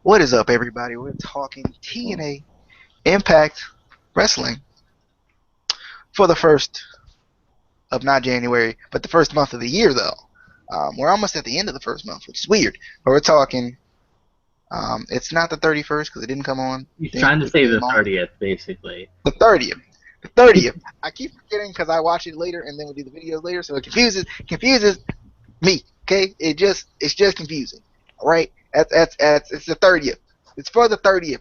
What is up, everybody? We're talking TNA Impact Wrestling for the first of not January, but the first month of the year, though. We're almost at the end of the first month, which is weird. But we're talking. It's not the 31st because it didn't come on. He's trying to say the 30th, basically. The 30th. The 30th. I keep forgetting because I watch it later and then we do the videos later, so it confuses me. Okay, it's just confusing. All right, it's the 30th. It's for the 30th,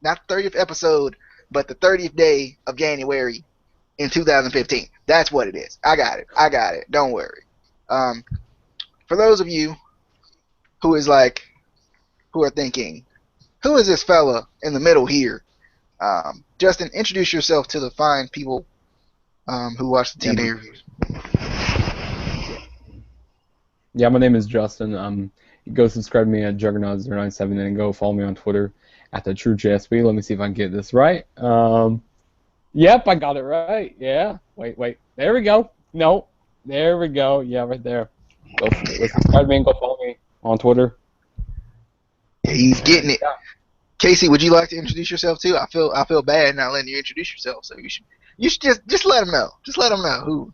not the 30th episode, but the 30th day of January in 2015. That's what it is. I got it. Don't worry. For those of you who are thinking, who is this fella in the middle here? Justin, introduce yourself to the fine people who watch the TNA reviews. Yeah, my name is Justin. Go subscribe to me at Juggernaut097 and go follow me on Twitter at TheTrueJSB. Let me see if I can get this right. Yep, I got it right. Yeah. Wait. There we go. No. There we go. Yeah, right there. Go subscribe to me and go follow me on Twitter. Yeah, he's getting it. Casey, would you like to introduce yourself too? I feel bad not letting you introduce yourself, so you should just let him know. Just let him know who.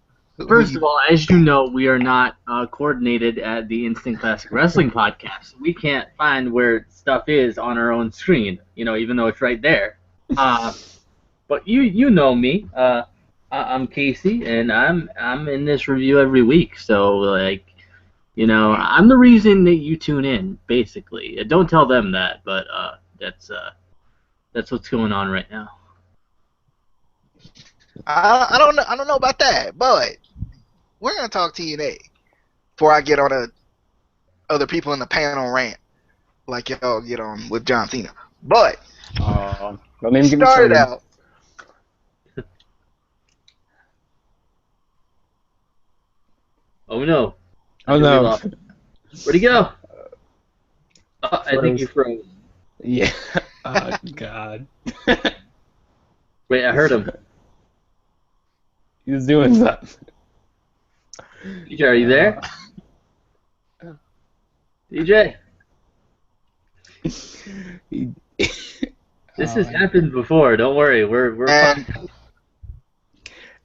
First of all, as you know, we are not coordinated at the Instant Classic Wrestling Podcast. We can't find where stuff is on our own screen, even though it's right there. But you know me. I'm Casey, and I'm in this review every week. So I'm the reason that you tune in, basically. Don't tell them that, but that's what's going on right now. I don't know about that, but we're gonna talk TNA before I get on other people in the panel rant like y'all get on with John Cena. But don't even get me started out. Oh no! Oh no! Where'd he go? I think he froze. Yeah. Oh God. Wait, I heard him. He was doing something. DJ, are you there? DJ. This has happened before. Don't worry, we're fine.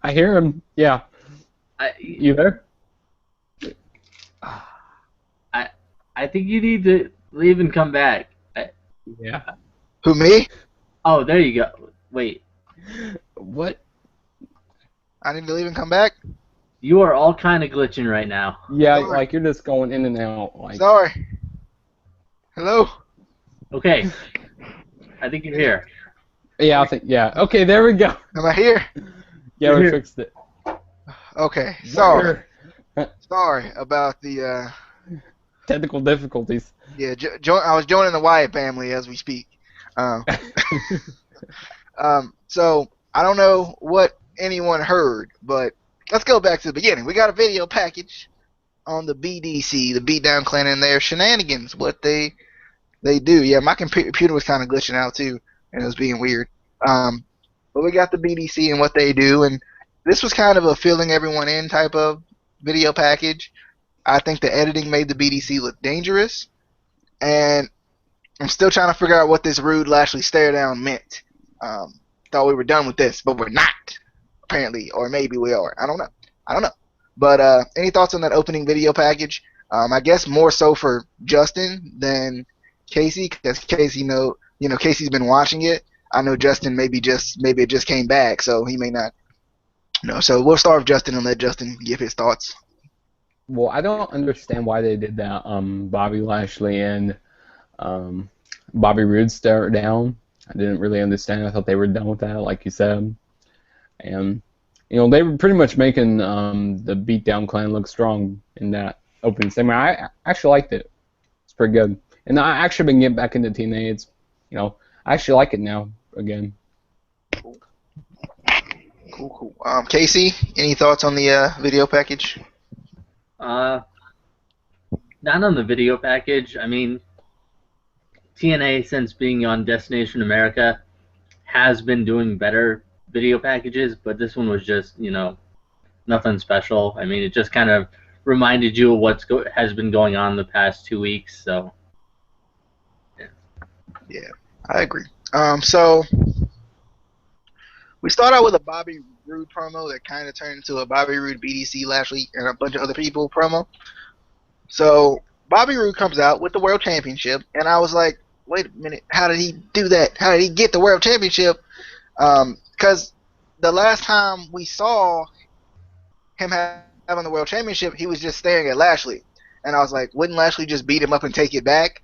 I hear him. Yeah. You there? I think you need to leave and come back. Yeah. Who, me? Oh, there you go. Wait. What? I need to leave and come back? You are all kind of glitching right now. Yeah, Sorry. like you're just going in and out. Like. Sorry. Hello? Okay. I think you're here. Yeah, I think, yeah. Okay, there we go. Am I here? Yeah, You're we here. fixed it. Okay. Sorry. Sorry about the technical difficulties. Yeah, I was joining the Wyatt family as we speak. So I don't know what anyone heard, but let's go back to the beginning. We got a video package on the BDC, the Beatdown Clan, and their shenanigans. What they do. Yeah, my computer was kind of glitching out too, and it was being weird. But we got the BDC and what they do, and this was kind of a filling everyone in type of video package. I think the editing made the BDC look dangerous, and I'm still trying to figure out what this rude Lashley stare down meant. Thought we were done with this, but we're not, apparently, or maybe we are. I don't know. But any thoughts on that opening video package? I guess more so for Justin than Casey, because Casey Casey's been watching it. I know Justin maybe it just came back, so he may not. So we'll start with Justin and let Justin give his thoughts. Well, I don't understand why they did that. Bobby Lashley and Bobby Roode stare down. I didn't really understand. I thought they were done with that, like you said. And they were pretty much making the Beatdown Clan look strong in that opening segment. I actually liked it. It's pretty good. And I actually been getting back into TNA. It's I actually like it now again. Cool. Casey, any thoughts on the video package? Not on the video package. I mean, TNA, since being on Destination America, has been doing better video packages, but this one was just, nothing special. I mean, it just kind of reminded you of has been going on the past 2 weeks, so... Yeah, I agree. So we start out with a Bobby Roode promo that kind of turned into a Bobby Roode BDC Lashley and a bunch of other people promo. So Bobby Roode comes out with the World Championship, and I was like, wait a minute, how did he do that? How did he get the World Championship? Because the last time we saw him having the World Championship, he was just staring at Lashley. And I was like, wouldn't Lashley just beat him up and take it back?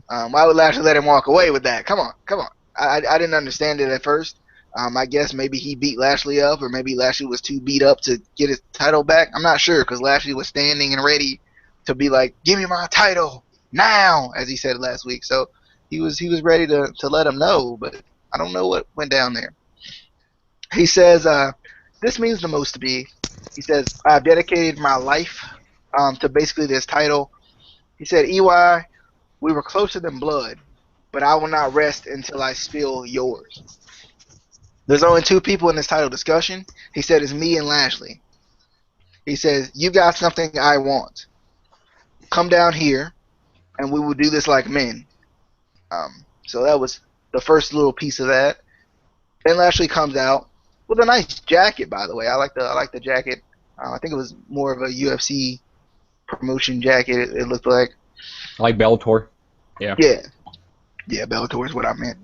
Why would Lashley let him walk away with that? Come on, come on. I didn't understand it at first. I guess maybe he beat Lashley up, or maybe Lashley was too beat up to get his title back. I'm not sure because Lashley was standing and ready to be like, "Give me my title now," as he said last week. So he was ready to let him know, but I don't know what went down there. He says, "This means the most to me." He says, "I've dedicated my life to basically this title." He said, "EY, we were closer than blood, but I will not rest until I spill yours." There's only two people in this title discussion. He said it's me and Lashley. He says, "You got something I want. Come down here, and we will do this like men." So that was the first little piece of that. Then Lashley comes out with a nice jacket, by the way. I like the jacket. I think it was more of a UFC promotion jacket. It looked like. I like Bellator. Yeah. Yeah, yeah, Bellator is what I meant.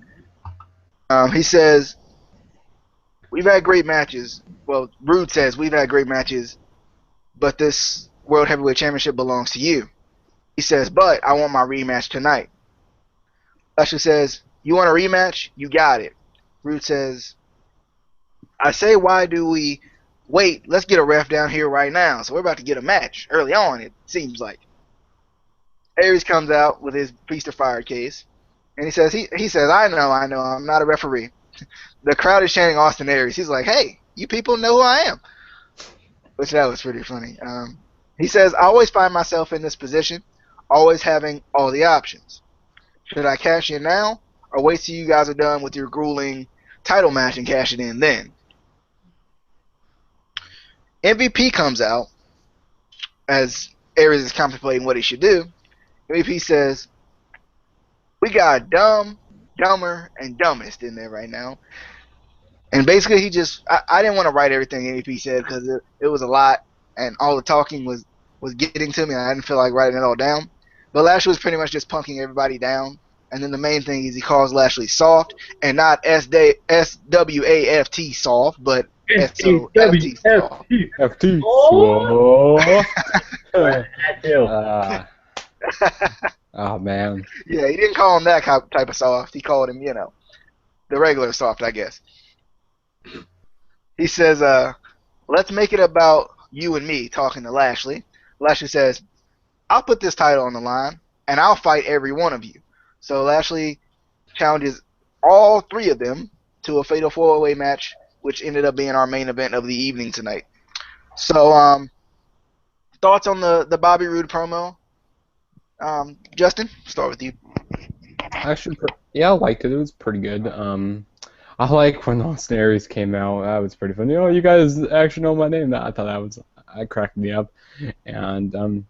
He says, "We've had great matches." Well, Rude says, "We've had great matches, but this World Heavyweight Championship belongs to you." He says, "But I want my rematch tonight." Lashley says, "You want a rematch? You got it." Rude says, "I say, why do we wait? Let's get a ref down here right now." So we're about to get a match early on, it seems like. Aries comes out with his Feast or Fire case, and he says, I know, I'm not a referee." The crowd is chanting Austin Aries. He's like, "Hey, you people know who I am," which that was pretty funny. He says, "I always find myself in this position, always having all the options. Should I cash in now, or wait till you guys are done with your grueling title match and cash it in then?" MVP comes out as Aries is contemplating what he should do. MVP says, "We got dumb, dumber, and dumbest in there right now." And basically, I didn't want to write everything MVP said because it was a lot, and all the talking was getting to me, and I didn't feel like writing it all down. But Lashley was pretty much just punking everybody down. And then the main thing is he calls Lashley soft, and not SWAFT soft, but SOFT soft. SEWFT. FT. Oh! Swole. That too. Oh man. Yeah, he didn't call him that type of soft. He called him, the regular soft, I guess. He says, "Let's make it about you and me," talking to Lashley. Lashley says, "I'll put this title on the line, and I'll fight every one of you." So Lashley challenges all three of them to a fatal four-way match, which ended up being our main event of the evening tonight. So, thoughts on the Bobby Roode promo? Justin, start with you. Actually, yeah, I liked it. It was pretty good. I like when Austin Aries came out. That was pretty funny. Oh, you guys actually know my name. I thought that cracked me up. And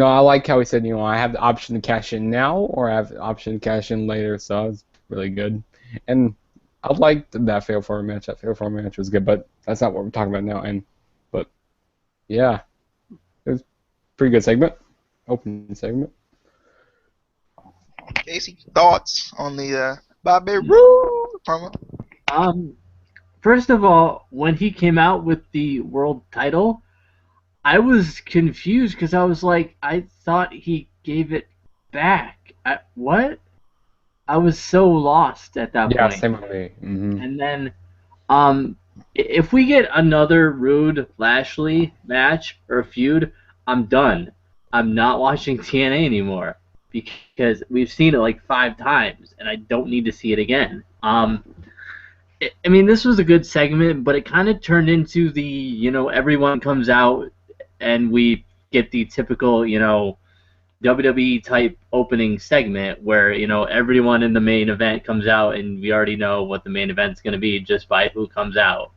I like how he said, I have the option to cash in now, or I have the option to cash in later. So that was really good. And I liked that fatal four match. That fatal four match was good, but that's not what we're talking about now. But yeah, it was a pretty good segment. Opening segment. Casey, thoughts on the Bobby Roode promo? First of all, when he came out with the world title, I was confused because I was like, I thought he gave it back. What? I was so lost at that Yeah, point. same with me. Mm-hmm. And then, if we get another Rude Lashley match or feud, I'm done. I'm not watching TNA anymore because we've seen it like 5 times, and I don't need to see it again. I mean, this was a good segment, but it kind of turned into the, everyone comes out and we get the typical, WWE type opening segment where, everyone in the main event comes out and we already know what the main event's going to be just by who comes out.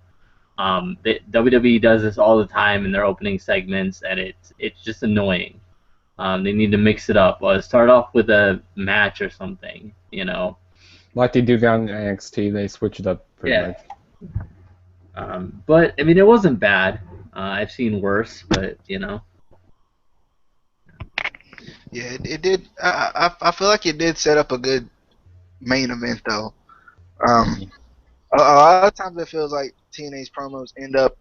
WWE does this all the time in their opening segments, and it's just annoying. They need to mix it up. Start off with a match or something, you know. Like they do down in NXT, they switch it up pretty Yeah. much. But I mean, it wasn't bad. I've seen worse, but you know. Yeah, it did. I feel like it did set up a good main event though. Mhm. A lot of times it feels like TNA's promos end up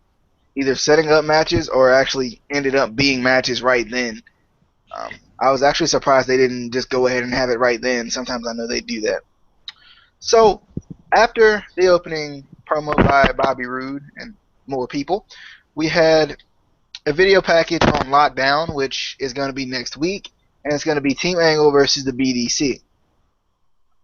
either setting up matches or actually ended up being matches right then. I was actually surprised they didn't just go ahead and have it right then. Sometimes I know they do that. So after the opening promo by Bobby Roode and more people, we had a video package on Lockdown, which is going to be next week, and it's going to be Team Angle versus the BDC.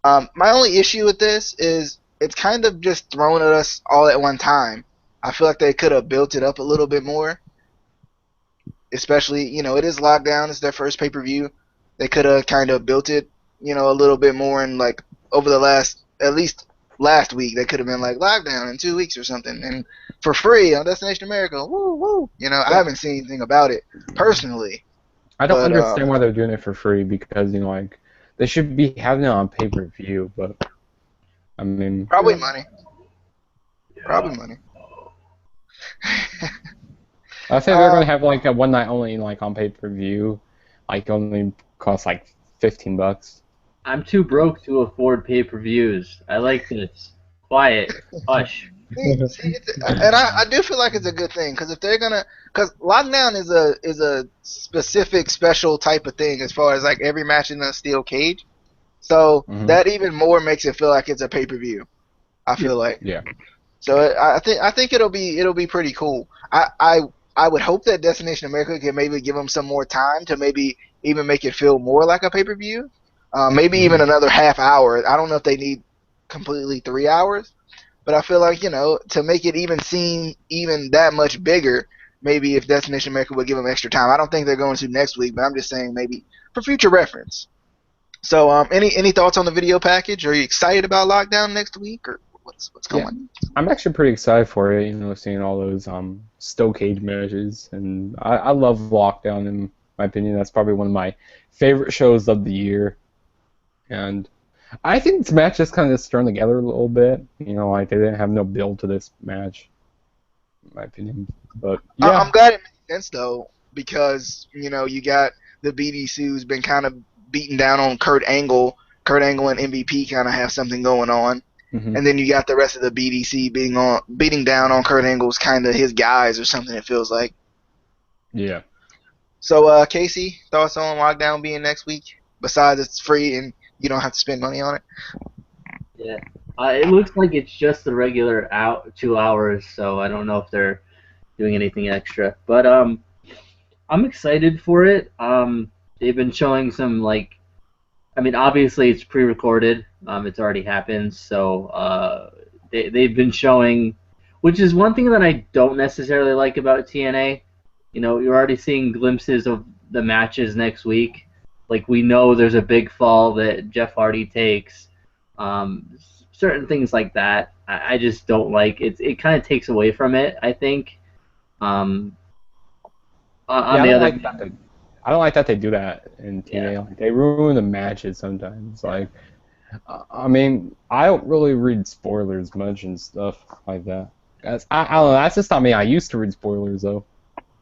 My only issue with this is it's kind of just thrown at us all at one time. I feel like they could have built it up a little bit more, especially, it is Lockdown, it's their first pay-per-view. They could have kind of built it, a little bit more, and like over the at least last week, they could have been like Lockdown in 2 weeks or something, and for free on Destination America. Woo woo! I haven't seen anything about it personally, I don't but understand why they're doing it for free because like they should be having it on pay-per-view, but I mean, probably money. Probably money. I think they're gonna have like a one night only like on pay-per-view, like only cost like $15. I'm too broke to afford pay-per-views. I like this. Quiet. Hush. And I do feel like it's a good thing because if they're gonna, because lockdown is a specific special type of thing as far as like every match in a steel cage, so that even more makes it feel like it's a pay per view. I feel like Yeah. so I think it'll be pretty cool. I would hope that Destination America can maybe give them some more time to maybe even make it feel more like a pay per view. Maybe even another half hour. I don't know if they need completely 3 hours. But I feel like, to make it even seem even that much bigger, maybe if Destination America would give them extra time. I don't think they're going to next week, but I'm just saying maybe for future reference. So, any thoughts on the video package? Are you excited about Lockdown next week, or what's going on? I'm actually pretty excited for it, seeing all those steel cage matches, and I love Lockdown. In my opinion, that's probably one of my favorite shows of the year, and I think this match just kind of strung together a little bit. Like they didn't have no build to this match, in my opinion. But yeah, I'm glad it makes sense though, because you got the BDC who's been kind of beating down on Kurt Angle. Kurt Angle and MVP kind of have something going on, and then you got the rest of the BDC beating down on Kurt Angle's kind of his guys or something. It feels like. yeah. So, Casey, thoughts on Lockdown being next week? Besides, it's free and you don't have to spend money on it. Yeah. It looks like it's just the regular 2 hours, so I don't know if they're doing anything extra. But I'm excited for it. They've been showing some obviously it's pre-recorded. It's already happened, so they've been showing, which is one thing that I don't necessarily like about TNA. You're already seeing glimpses of the matches next week. Like, we know there's a big fall that Jeff Hardy takes. Certain things like that, I just don't like. It kind of takes away from it, I think. On I the don't other, like that. I don't like that they do that in TNA. Yeah. Like, they ruin the matches sometimes. Like, I mean, I don't really read spoilers much and stuff like that. I don't know. That's just not me. I used to read spoilers though.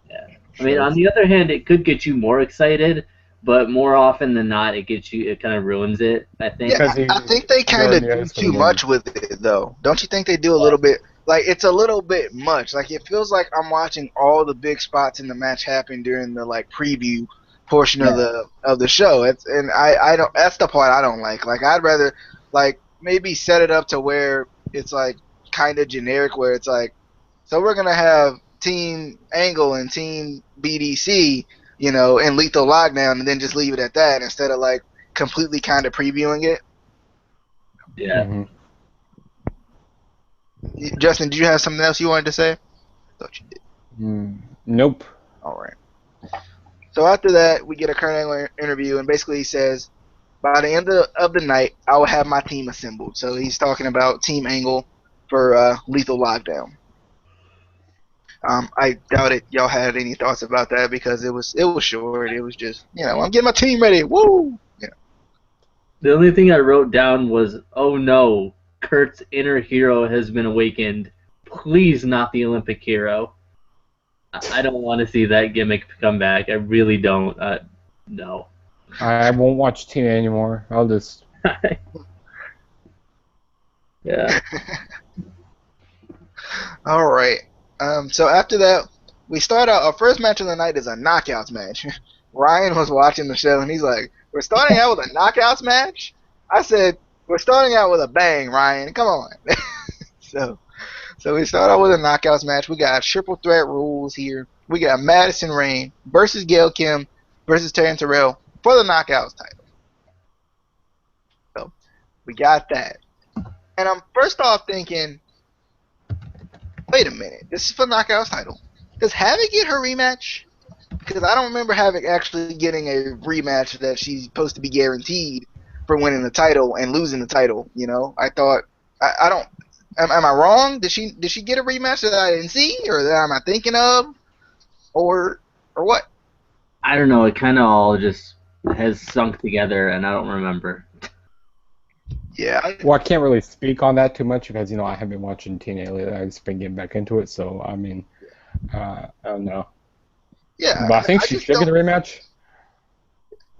Yeah. I mean, on the other hand, it could get you more excited, but more often than not, it kind of ruins it, I think. Yeah, Because I think they kind of do too much with it, though. Don't you think they do a little bit? Like, it's a little bit much. Like, it feels like I'm watching all the big spots in the match happen during the preview portion of the show. I don't. That's the part I don't like. Like, I'd rather maybe set it up to where it's kind of generic, where it's so we're gonna have Team Angle and Team BDC, in Lethal Lockdown, and then just leave it at that instead of completely kind of previewing it. Yeah. Mm-hmm. Justin, did you have something else you wanted to say? I thought you did. Nope. All right. So after that, we get a Kurt Angle interview, and basically he says, by the end of the night, I will have my team assembled. So he's talking about Team Angle for Lethal Lockdown. I doubted y'all had any thoughts about that because it was short. It was just I'm getting my team ready. Woo! The only thing I wrote down was, oh no, Kurt's inner hero has been awakened. Please not the Olympic hero. I don't want to see that gimmick come back. I really don't. No. I won't watch TNA anymore. I'll just. Yeah. All right. So after that, we start out. Our first match of the night is a knockouts match. Ryan was watching the show and he's like, "We're starting out with a knockouts match." I said, "We're starting out with a bang, Ryan. Come on." so, so we start out with a knockouts match. We got triple threat rules here. We got Madison Rayne versus Gail Kim versus Taryn Terrell for the knockouts title. So we got that. And I'm first off thinking, wait a minute, this is for the knockouts title. Does Havoc get her rematch? Because I don't remember Havoc actually getting a rematch that she's supposed to be guaranteed for winning the title and losing the title. I thought I don't. Am I wrong? Did she get a rematch that I didn't see, or that am I thinking of, or what? I don't know. It kind of all just has sunk together, and I don't remember. Yeah. Well, I can't really speak on that too much because I haven't been watching TNA lately. I've just been getting back into it, so I mean, I don't know. Yeah. But I think I she just should get a don't. rematch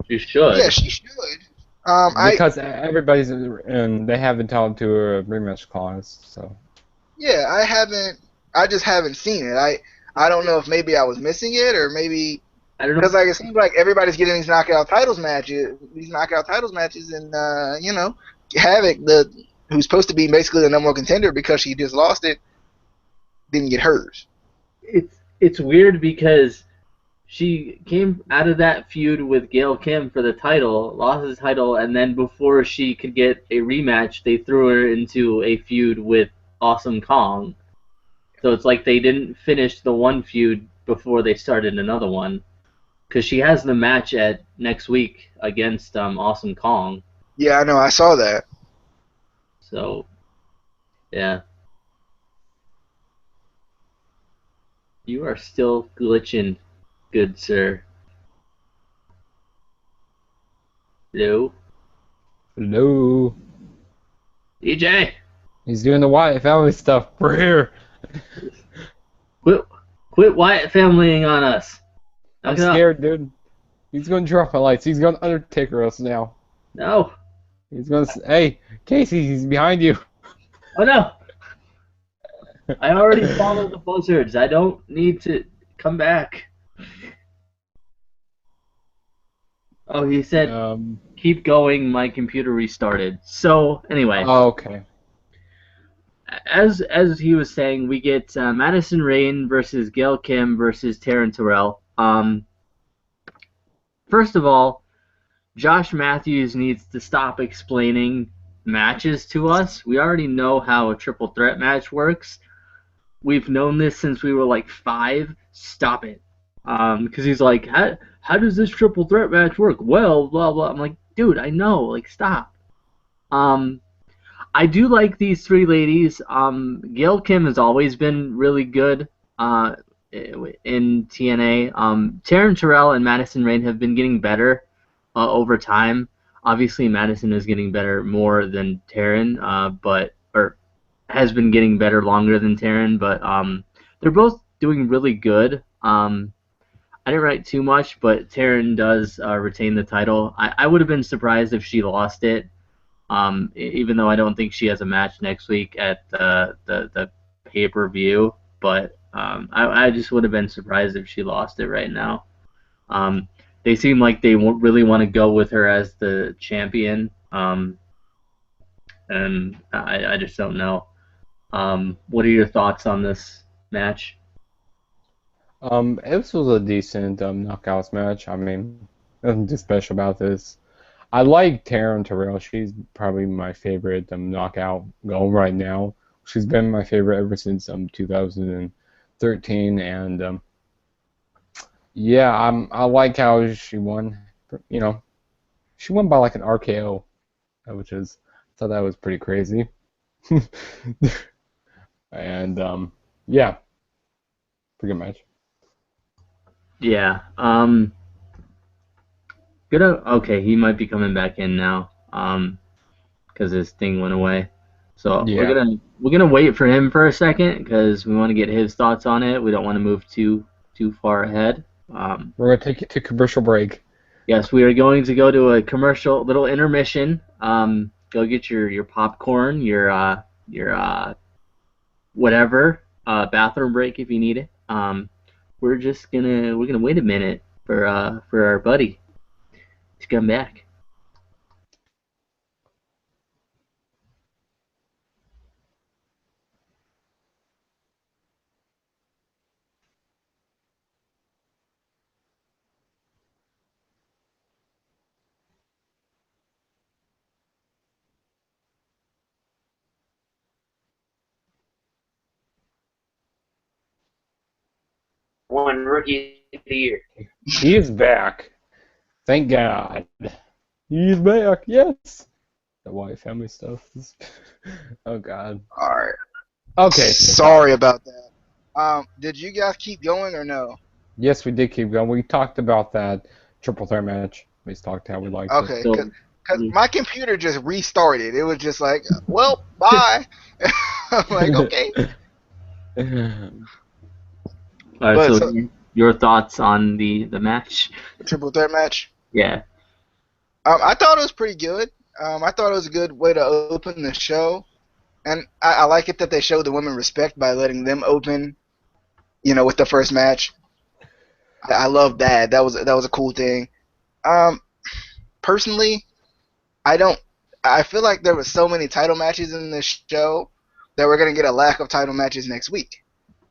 You should. Yeah, she should. because everybody's and they have entitled to a rematch clause. So Yeah, I haven't. I just haven't seen it. I don't know if maybe I was missing it or maybe I don't because know. it seems like everybody's getting these knockout titles matches, and Havoc, who's supposed to be basically the number one contender because she just lost it, didn't get hers. It's weird because she came out of that feud with Gail Kim for the title, lost the title, and then before she could get a rematch, they threw her into a feud with Awesome Kong. So it's like they didn't finish the one feud before they started another one. Because she has the match at next week against Awesome Kong. Yeah, I know. I saw that. So, yeah. You are still glitching, good sir. Hello? hello, DJ! he's doing the Wyatt family stuff. We're here. Quit, quit Wyatt familying on us. I'm Knock it off. scared, dude. He's going to drop my lights. He's going to Undertaker us now. No. He's going to. Hey, Casey, he's behind you. Oh no. I already followed the buzzards. I don't need to come back. Oh, he said, keep going. My computer restarted. So, anyway. Oh, okay. As he was saying, we get Madison Rayne versus Gail Kim versus Taryn Terrell. First of all, Josh Matthews needs to stop explaining matches to us. We already know how a triple threat match works. We've known this since we were like 5. Stop it. Because he's like, how does this triple threat match work? Well, blah blah. I'm like, dude, I know. Like, stop. I do like these 3 ladies. Gail Kim has always been really good in TNA. Taryn Terrell and Madison Rayne have been getting better over time. Obviously, Madison is getting better more than Taryn, or has been getting better longer than Taryn. But they're both doing really good. I didn't write too much, but Taryn does retain the title. I would have been surprised if she lost it. Even though I don't think she has a match next week at the pay-per-view, but I just would have been surprised if she lost it right now. They seem like they really want to go with her as the champion, and I just don't know. What are your thoughts on this match? This was a decent knockouts match. I mean, nothing too special about this. I like Taryn Terrell. She's probably my favorite knockout going right now. She's been my favorite ever since 2013, and yeah, I like how she won. She won by like an RKO, which is I thought that was pretty crazy. And yeah, Pretty much. Yeah. Okay, he might be coming back in now. Because his thing went away. So Yeah. we're gonna wait for him for a second because we want to get his thoughts on it. We don't want to move too far ahead. We're gonna take it to commercial break. Yes, we are going to go to a commercial little intermission. Go get your popcorn, your whatever, bathroom break if you need it. We're gonna wait a minute for our buddy to come back. One rookie of the year. He is back. Thank God. He's back. Yes. The white family stuff. Oh God. All right. Okay. Sorry about that. Did you guys keep going or no? Yes, we did keep going. We talked about that triple threat match. We talked how we liked Okay, So because my computer just restarted. It was just like, well, bye. I'm like, okay. it. all right, But so so your thoughts on the match? triple threat match. Yeah. I thought it was pretty good. I thought it was a good way to open the show, and I like it that they showed the women respect by letting them open, with the first match. I love that. That was a cool thing. Um, Personally, I don't. I feel like there was so many title matches in this show that we're gonna get a lack of title matches next week,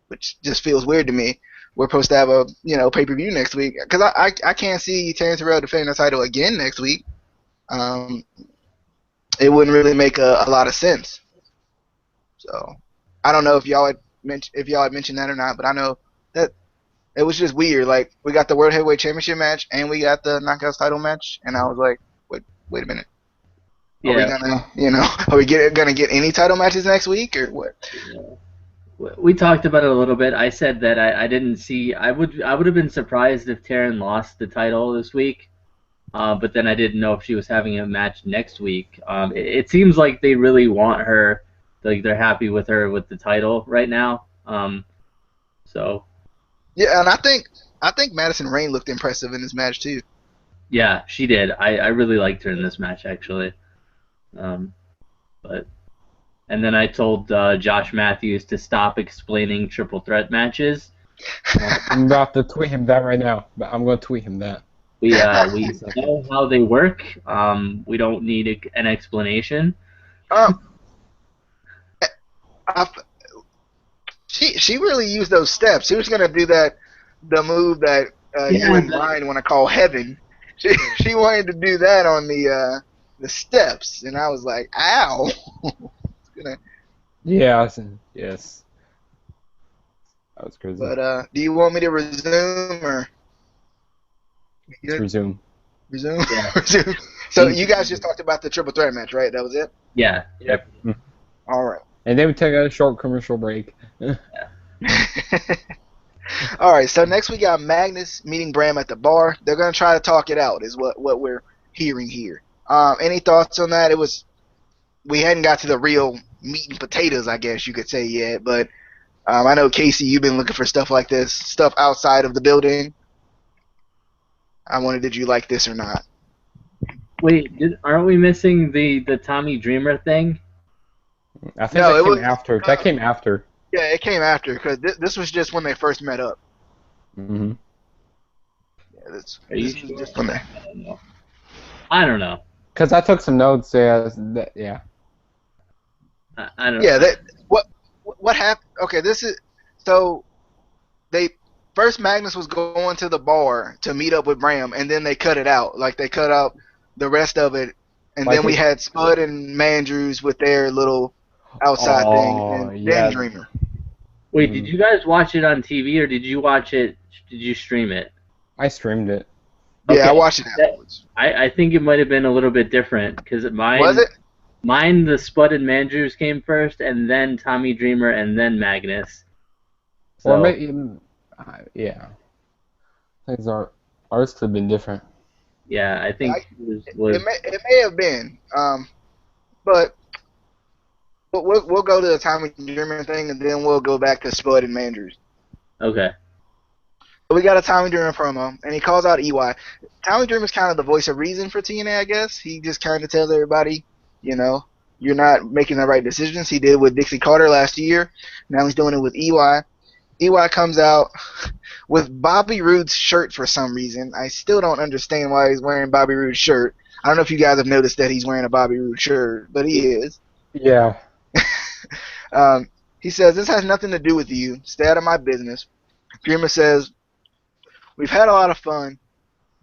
which just feels weird to me. We're supposed to have a pay-per-view next week because I can't see Terrence Terrell defending the title again next week. Um, it wouldn't really make a lot of sense. So I don't know if y'all had mentioned that or not, but I know that it was just weird. Like we got the World Heavyweight Championship match and we got the Knockouts title match, and I was like, wait a minute. Are we Yeah. gonna, gonna get any title matches next week or what? We talked about it a little bit. I said that I didn't see. I would have been surprised if Taryn lost the title this week, but then I didn't know if she was having a match next week. It seems like they really want her. Like they're happy with her with the title right now. So Yeah, and I think Madison Rain looked impressive in this match too. yeah, she did. I really liked her in this match actually. But and then I told Josh Matthews to stop explaining triple threat matches. I'm about to tweet him that right now. But I'm going to tweet him that. We know how they work. We don't need an explanation. Um, I, she really used those steps. She was gonna do the move that you and Brian want to call heaven. She wanted to do that on the steps, and I was like, ow. It's gonna, Yes. That was crazy. but do you want me to resume or Let's resume. resume? Yeah. Resume. So you guys just talked about the triple threat match, right? That was it. Yeah. Yep. All right. And then we take a short commercial break. All right. So next we got Magnus meeting Bram at the bar. They're gonna try to talk it out, is what we're hearing here. Any thoughts on that? We hadn't got to the real meat and potatoes, I guess you could say yet, but I know Casey, you've been looking for stuff like this, stuff outside of the building. I wondered, did you like this or not? Wait, aren't we missing the Tommy Dreamer thing? I think No, that it came was- after. That came after. Yeah, it came after because this was just when they first met up. Mm-hmm. Yeah, this Are you was sure? just when they. I don't know. Because I took some notes. Yeah. I don't Yeah, know. what happened? Okay, this is so they first Magnus was going to the bar to meet up with Bram, and then they cut it out. Like they cut out the rest of it, and Like then we it- had Spud and Mandrews with their little outside thing, and yeah. then Dreamer. Wait, did you guys watch it on TV or did you watch it? Did you stream it? I streamed it. Yeah, I Okay. watched it afterwards. I think it might have been a little bit different because Was it? Mine, the Spud and Mandrews came first, and then Tommy Dreamer, and then Magnus. So Or Yeah, things are ours could have been different. Yeah, I think I, was it may have been, but we'll go to the Tommy Dreamer thing, and then we'll go back to Spud and Mandrews. okay. We got a Tommy Dreamer promo, and he calls out EY. Tommy Dreamer's kind of the voice of reason for TNA, I guess. He just kind of tells everybody, you know, you're not making the right decisions. He did with Dixie Carter last year. Now he's doing it with EY. EY comes out with Bobby Roode's shirt for some reason. I still don't understand why he's wearing Bobby Roode's shirt. I don't know if you guys have noticed that he's wearing a Bobby Roode shirt, but he is. Yeah. He says, this has nothing to do with you. Stay out of my business. Dreamer says, we've had a lot of fun,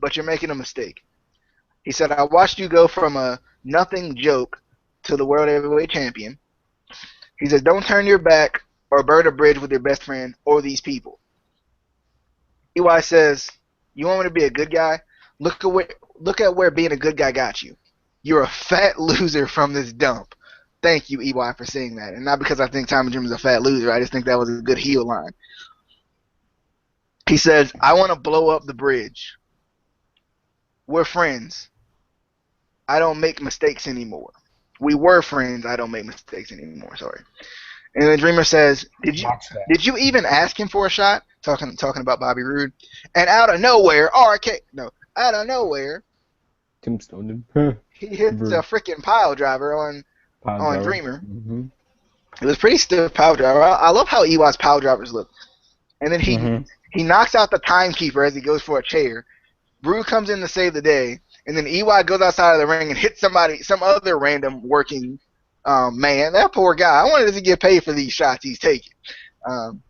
but you're making a mistake. He said, I watched you go from a nothing joke to the World Heavyweight Champion. He says, don't turn your back or burn a bridge with your best friend or these people. EY says, you want me to be a good guy? Look at where being a good guy got you. You're a fat loser from this dump. Thank you, EY, for saying that. And not because I think Tommy Dreamer's a fat loser. I just think that was a good heel line. He says, I want to blow up the bridge. We're friends. I don't make mistakes anymore. We were friends. I don't make mistakes anymore. Sorry. And then Dreamer says, Did you even ask him for a shot? Talking about Bobby Roode. And out of nowhere, out of nowhere, Tombstone. he hits a freaking pile driver on Dreamer. Mm-hmm. It was pretty stiff pile driver. I love how EY's pile drivers look. And then he knocks out the timekeeper as he goes for a chair. Roode comes in to save the day, and then EY goes outside of the ring and hits some other random working man. That poor guy. I wanted to get paid for these shots he's taking.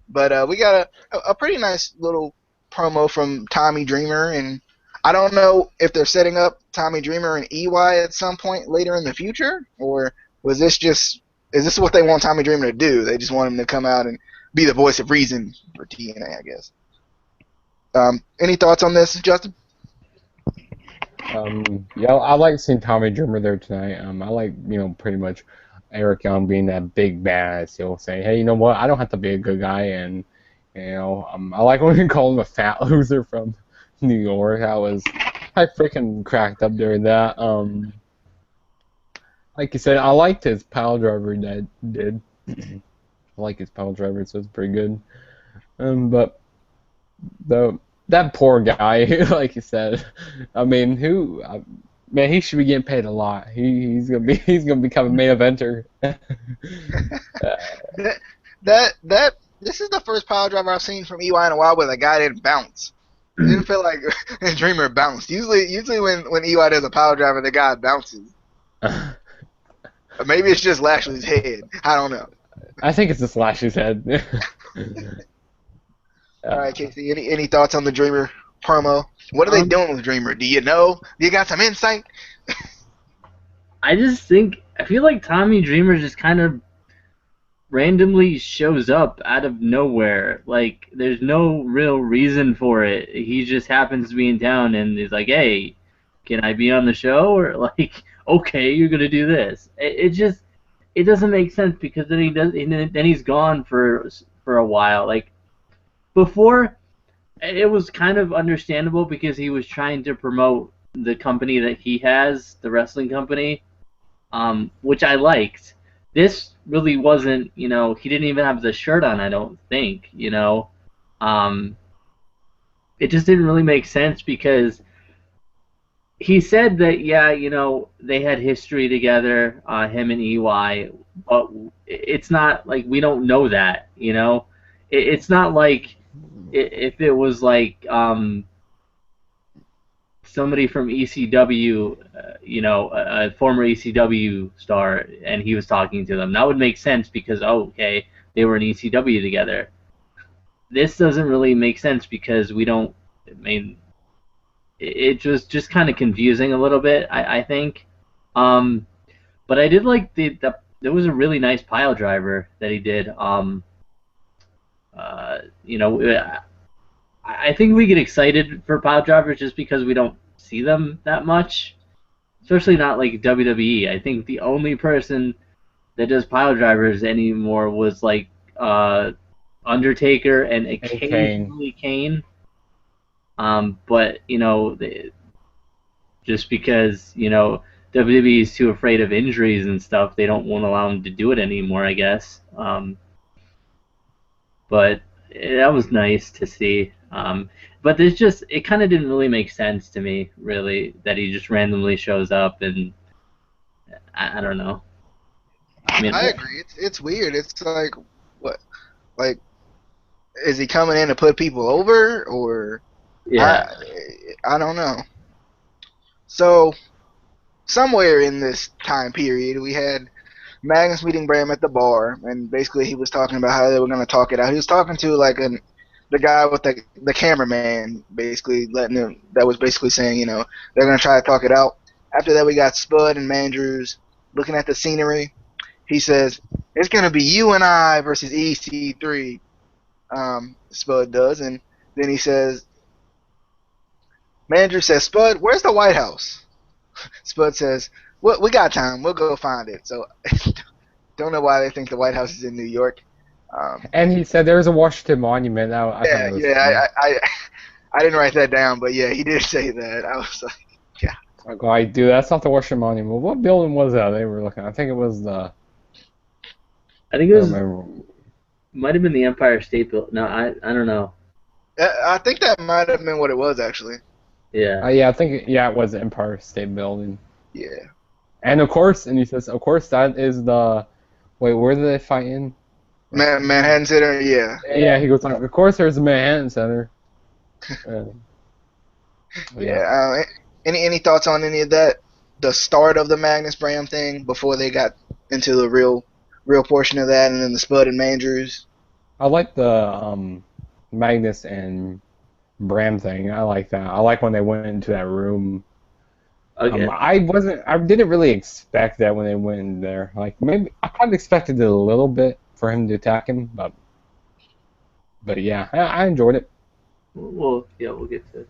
But we got a pretty nice little promo from Tommy Dreamer, and I don't know if they're setting up Tommy Dreamer and EY at some point later in the future, or is this what they want Tommy Dreamer to do? They just want him to come out and be the voice of reason for TNA, I guess. Any thoughts on this, Justin? Yeah, I like seeing Tommy Dreamer there tonight. I like, pretty much Eric Young being that big badass, saying, hey, you know what? I don't have to be a good guy, and I like when you call him a fat loser from New York. I freaking cracked up during that. Like you said, I liked his pile driver that did. I like his pile driver, so it's pretty good. But that poor guy, like you said, I mean, man, he should be getting paid a lot. He's gonna become a main eventer. This is the first pile driver I've seen from EY in a while where the guy didn't bounce. It didn't feel like Dreamer bounced. Usually when EY does a pile driver, the guy bounces. Maybe it's just Lashley's head. I don't know. I think it's just Lashley's head. All right, Casey. Any thoughts on the Dreamer promo? What are they doing with Dreamer? Do you know? You got some insight? I feel like Tommy Dreamer just kind of randomly shows up out of nowhere. Like, there's no real reason for it. He just happens to be in town and he's like, hey, can I be on the show? Or like, okay, you're gonna do this. It doesn't make sense because then he's gone for a while. Like, before, it was kind of understandable because he was trying to promote the company that he has, the wrestling company, which I liked. This really wasn't, he didn't even have the shirt on, I don't think, It just didn't really make sense because he said that, yeah, they had history together, him and EY, but it's not like we don't know that, It's not like if it was like somebody from ECW, a former ECW star, and he was talking to them. That would make sense because, okay, they were in ECW together. This doesn't really make sense because we don't. I mean, it was just kind of confusing a little bit, I think. But I did like there was a really nice pile driver that he did. I think we get excited for pile drivers just because we don't see them that much, especially not like WWE. I think the only person that does pile drivers anymore was like Undertaker and Kane. occasionally Kane. But just because WWE is too afraid of injuries and stuff, they don't want to allow him to do it anymore, I guess. But that was nice to see. But it kind of didn't really make sense to me, really, that he just randomly shows up, and I don't know. I mean, I agree. It's weird. It's like what? Like, is he coming in to put people over, or I yeah. I don't know. So somewhere in this time period, we had Magnus meeting Bram at the bar, and basically he was talking about how they were going to talk it out. He was talking to like the guy with the cameraman, basically letting him. That was basically saying, they're going to try to talk it out. After that, we got Spud and Mandrews looking at the scenery. He says it's going to be you and I versus EC3. Spud does, and then he says, Mandrews says, Spud, where's the White House? Spud says, well, we got time. We'll go find it. So don't know why they think the White House is in New York. And he said there was a Washington Monument. I thought Yeah, it was yeah. funny. I didn't write that down, but yeah, he did say that. I was like, yeah. Like, dude, that's not the Washington Monument. What building was that they were looking at? I think it was the. I think I it don't was remember. might have been the Empire State Building. No, I don't know. I think that might have been what it was actually. Yeah. Yeah, I think it was the Empire State Building. Yeah. And of course, and he says, of course, that is the. Wait, where did they fight in? Manhattan Center. Yeah. Yeah, he goes like, of course, there's the Manhattan Center. Yeah. Any thoughts on any of that? The start of the Magnus Bram thing before they got into the real portion of that, and then the Spud and Mandrews. I like the Magnus and Bram thing. I like that. I like when they went into that room. Okay. I didn't really expect that when they went in there. Like maybe I kind of expected it a little bit for him to attack him, but yeah, I enjoyed it. We'll get to it.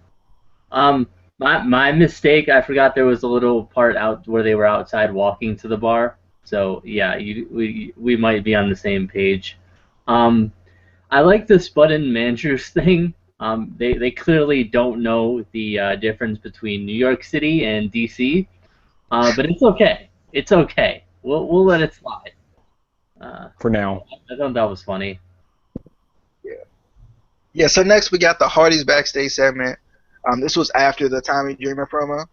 My mistake. I forgot there was a little part out where they were outside walking to the bar. So yeah, we might be on the same page. I like the Spud and Mandrews thing. They clearly don't know the difference between New York City and DC, but it's okay. It's okay. We'll let it slide. For now. I thought that was funny. Yeah. So next we got the Hardys backstage segment. This was after the Tommy Dreamer promo.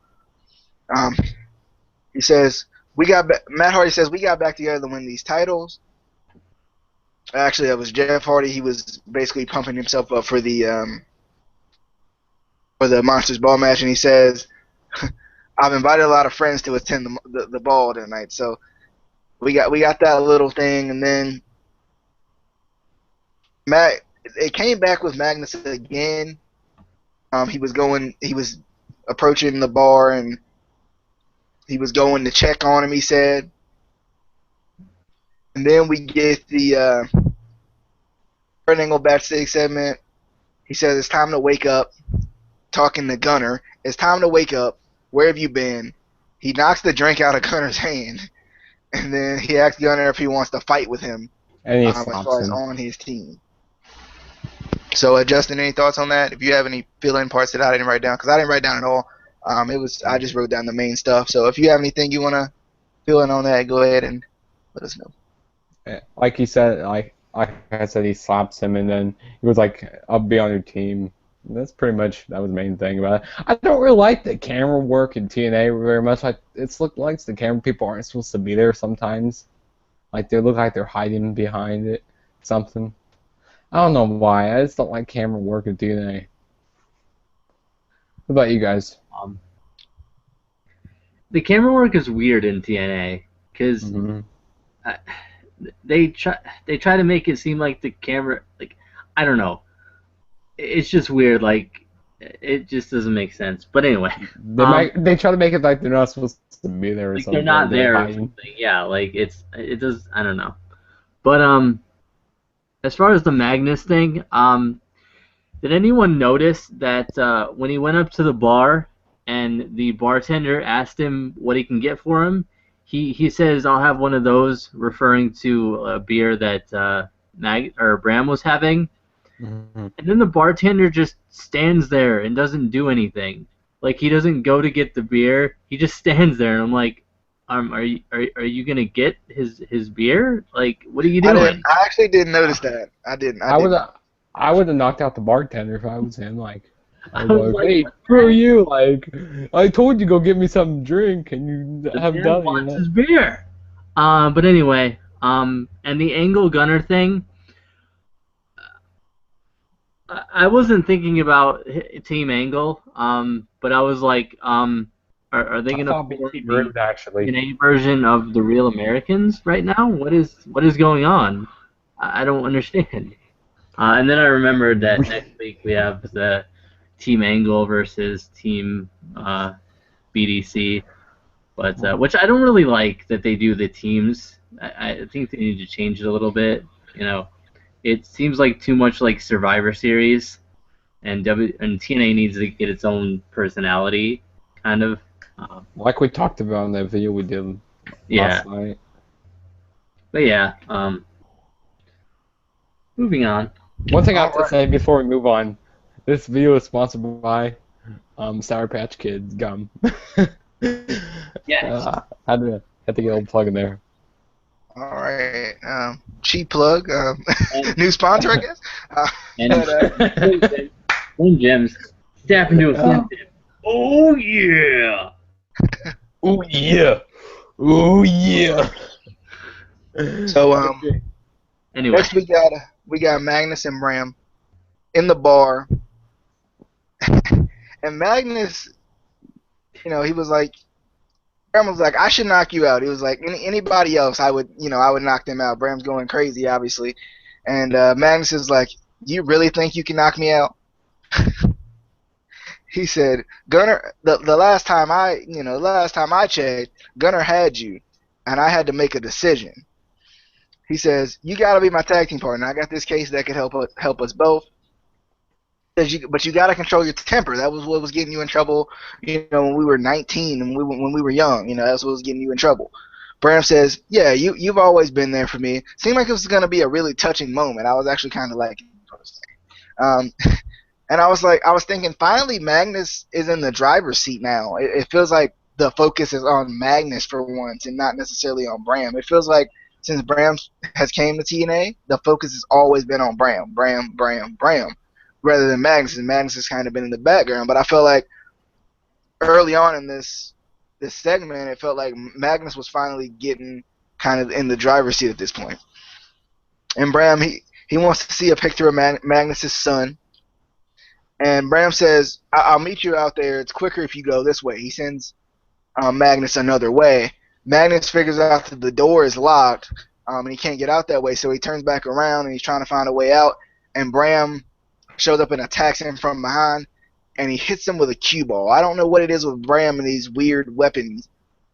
He says Matt Hardy says we got back together to win these titles. Actually, that was Jeff Hardy. He was basically pumping himself up for the Monsters Ball match, and he says, "I've invited a lot of friends to attend the ball tonight." So we got that little thing, and then it came back with Magnus again. He was approaching the bar, and he was going to check on him. He said, and then we get the Kurt Angle backstage segment. He says it's time to wake up. Talking to Gunner, it's time to wake up. Where have you been? He knocks the drink out of Gunner's hand, and then he asks Gunner if he wants to fight with him And he as slaps far as him. on his team. So, Justin, any thoughts on that? If you have any fill-in parts that I didn't write down, because I didn't write down at all. I just wrote down the main stuff. So, if you have anything you want to fill in on that, go ahead and let us know. Like he said, like I said, he slaps him, and then he was like, "I'll be on your team." That was the main thing about it. I don't really like the camera work in TNA very much. Like it's looked like the camera people aren't supposed to be there sometimes. Like they look like they're hiding behind it, something. I don't know why. I just don't like camera work in TNA. What about you guys? The camera work is weird in TNA because they try to make it seem like the camera, like, I don't know. It's just weird. Like it just doesn't make sense. But anyway, They try to make it like they're not supposed to be there or like something. they're not there or hiding. something. Yeah, like it does. I don't know. But as far as the Magnus thing, did anyone notice that when he went up to the bar and the bartender asked him what he can get for him, he says, "I'll have one of those," referring to a beer that Bram was having, Mm-hmm. and then the bartender just stands there and doesn't do anything. Like he doesn't go to get the beer. He just stands there, and I'm like, are you gonna get his beer? Like, what are you I didn't. doing? I actually didn't notice that. I didn't. I I would didn't. have, I would have knocked out the bartender if I was him. Like, I I was was like, like, hey, what the screw heck? you! Like, I told you go get me something to drink, and you The haven't man done wants it his beer. But anyway, and the Angle Gunner thing, I wasn't thinking about Team Angle, but I was like, are they yet. I gonna thought pull Bobby the Roode actually. TNA version of the Real Americans right now? What is going on? I don't understand. And then I remembered that next week we have the Team Angle versus Team BDC, but which I don't really like that they do the teams. I think they need to change it a little bit. You know, it seems like too much like Survivor Series, and TNA needs to get its own personality, kind of. Like we talked about in that video we did Yeah, last night. but yeah. Moving on. One thing I All have to right. say before we move on, this video is sponsored by Sour Patch Kids gum. Yes. Had to get a little plug in there. All right. Cheap plug. And New sponsor, I guess. and But Slim Jims. Step into a Slim Oh, Jim. Oh yeah. ooh yeah, ooh yeah. so Okay. Anyway, next we got Magnus and Bram in the bar, and Magnus, he was like, Bram was like, I should knock you out. He was like, anybody else, I would knock them out. Bram's going crazy, obviously, and Magnus is like, do you really think you can knock me out? He said, Gunner, the last time I checked, Gunner had you, and I had to make a decision. He says, you got to be my tag team partner. I got this case that could help us both. But you got to control your temper. That was what was getting you in trouble, when we were 19 and when we were young. That's what was getting you in trouble. Bram says, yeah, you've always been there for me. Seemed like it was going to be a really touching moment. I was actually kind of like, and I was thinking, finally, Magnus is in the driver's seat now. It feels like the focus is on Magnus for once, and not necessarily on Bram. It feels like since Bram has came to TNA, the focus has always been on Bram, rather than Magnus. And Magnus has kind of been in the background. But I felt like early on in this segment, it felt like Magnus was finally getting kind of in the driver's seat at this point. And Bram, he wants to see a picture of Magnus's son. And Bram says, I'll meet you out there. It's quicker if you go this way. He sends Magnus another way. Magnus figures out that the door is locked, and he can't get out that way, so he turns back around and he's trying to find a way out. And Bram shows up and attacks him from behind, and he hits him with a cue ball. I don't know what it is with Bram and these weird weapons.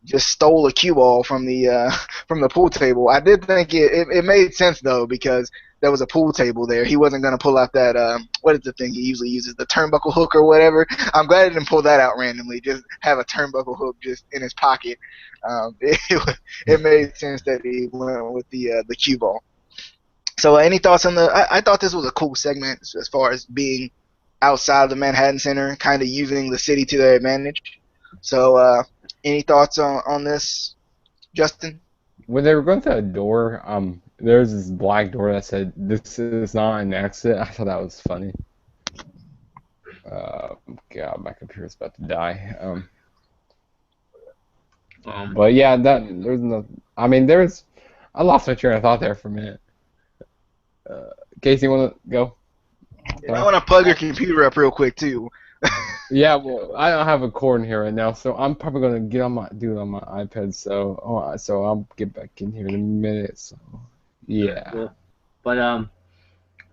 Just stole a cue ball from the from the pool table. I did think it made sense though, because there was a pool table there. He wasn't gonna pull out that what is the thing he usually uses, the turnbuckle hook or whatever. I'm glad he didn't pull that out randomly. Just have a turnbuckle hook just in his pocket. It made sense that he went with the cue ball. So any thoughts on I thought this was a cool segment as far as being outside of the Manhattan Center, kind of using the city to their advantage. So any thoughts on this, Justin? When they were going through a door, there was this black door that said, "This is not an exit." I thought that was funny. God, my computer's about to die. But yeah, there's no. I mean, there's. I lost my train of thought there for a minute. Casey, you want to go? I want to plug your computer up real quick too. Yeah, well, I don't have a cord in here right now, so I'm probably gonna do it on my iPad. So I'll get back in here in a minute. So yeah. cool. But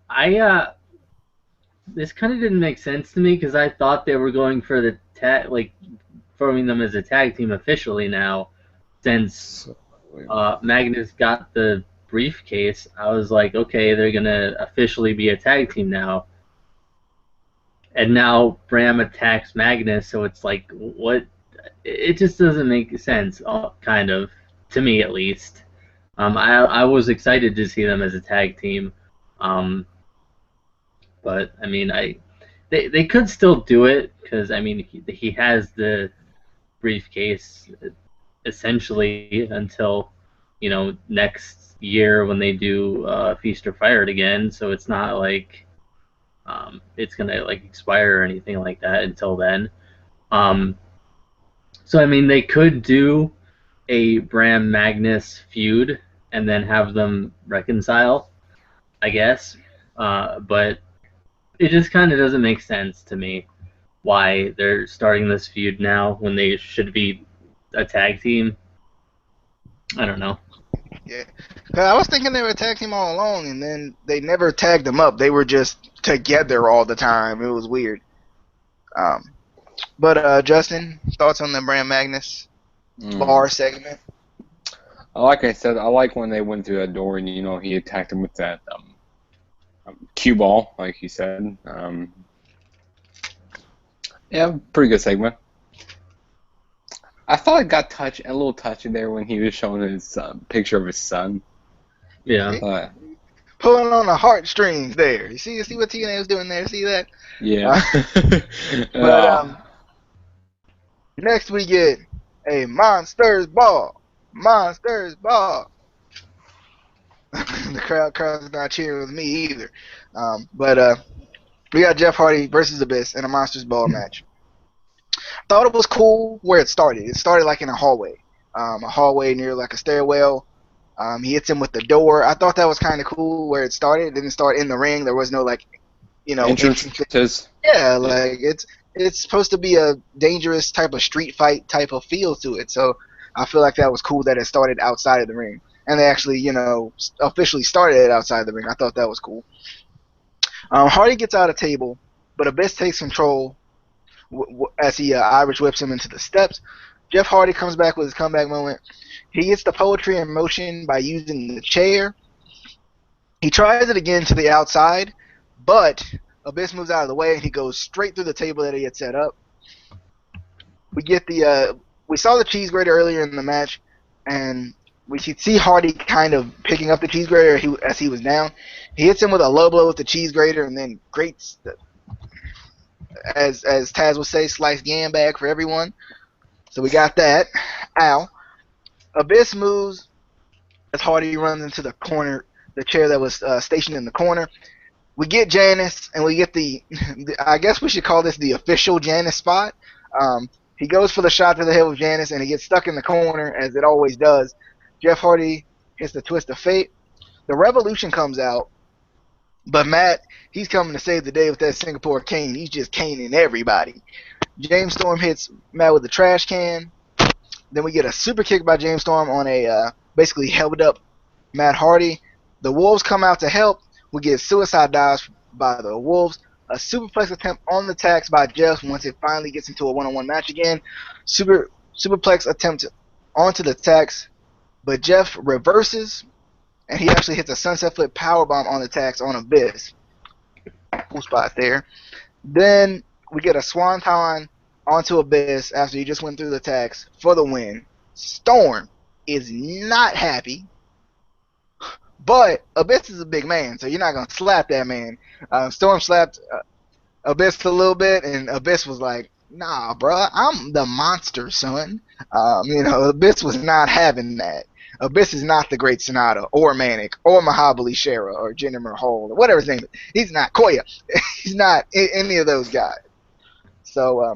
I this kind of didn't make sense to me because I thought they were going for the tag, like forming them as a tag team officially now, since Magnus got the briefcase. I was like, okay, they're gonna officially be a tag team now. And now Bram attacks Magnus, so it's like, what? It just doesn't make sense, kind of, to me at least. I was excited to see them as a tag team, um, but I mean, they could still do it because I mean he has the briefcase essentially until next year when they do Feast or Fire it again. So it's not like it's gonna like expire or anything like that until then. Um, so I mean they could do a Bram Magnus feud and then have them reconcile, I guess. But it just kind of doesn't make sense to me why they're starting this feud now when they should be a tag team. I don't know. Yeah, 'cause I was thinking they were a tag team all along, and then they never tagged them up. They were just together all the time. It was weird. Um, but Justin, thoughts on the Brand Magnus Mm. bar segment? Like I said, I like when they went through that door and he attacked him with that cue ball, like you said. Yeah, pretty good segment. I thought it got a little touchy there when he was showing his picture of his son. Yeah. Pulling on the heartstrings there. You see what TNA was doing there? See that? Yeah. But next we get a Monsters Ball. Monsters Ball. The crowd's not cheering with me either. But we got Jeff Hardy versus Abyss in a Monsters Ball match. Thought it was cool where it started. It started like in a hallway near like a stairwell. He hits him with the door. I thought that was kind of cool where it started. It didn't start in the ring. There was no like, entrances. Yeah, like it's supposed to be a dangerous type of street fight type of feel to it. So I feel like that was cool that it started outside of the ring, and they actually officially started it outside the ring. I thought that was cool. Hardy gets out of table, but Abyss takes control as he Irish whips him into the steps. Jeff Hardy comes back with his comeback moment. He gets the poetry in motion by using the chair. He tries it again to the outside, but Abyss moves out of the way and he goes straight through the table that he had set up. We saw the cheese grater earlier in the match, and we could see Hardy kind of picking up the cheese grater as he was down. He hits him with a low blow with the cheese grater, and then grates, as Taz would say, sliced yam bag for everyone. So we got that. Ow. Abyss moves as Hardy runs into the corner, the chair that was stationed in the corner. We get Janice, and we get I guess we should call this the official Janice spot. He goes for the shot to the head with Janice, and he gets stuck in the corner, as it always does. Jeff Hardy hits the twist of fate. The Revolution comes out, but Matt, he's coming to save the day with that Singapore cane. He's just caning everybody. James Storm hits Matt with the trash can. Then we get a super kick by James Storm on a basically held up Matt Hardy. The Wolves come out to help. We get suicide dives by the Wolves. A superplex attempt on the tax by Jeff once it finally gets into a one-on-one match again. Superplex attempt onto the tax, but Jeff reverses, and he actually hits a sunset flip powerbomb on the tax on Abyss. Cool spot there. Then we get a swanton onto Abyss after he just went through the tax for the win. Storm is not happy, but Abyss is a big man, so you're not going to slap that man. Storm slapped Abyss a little bit, and Abyss was like, nah, bruh, I'm the monster, son. Abyss was not having that. Abyss is not the Great Sonata, or Manic, or Mahabali Shera, or Jinder Mahal, or whatever his name is. He's not Koya. He's not any of those guys. So,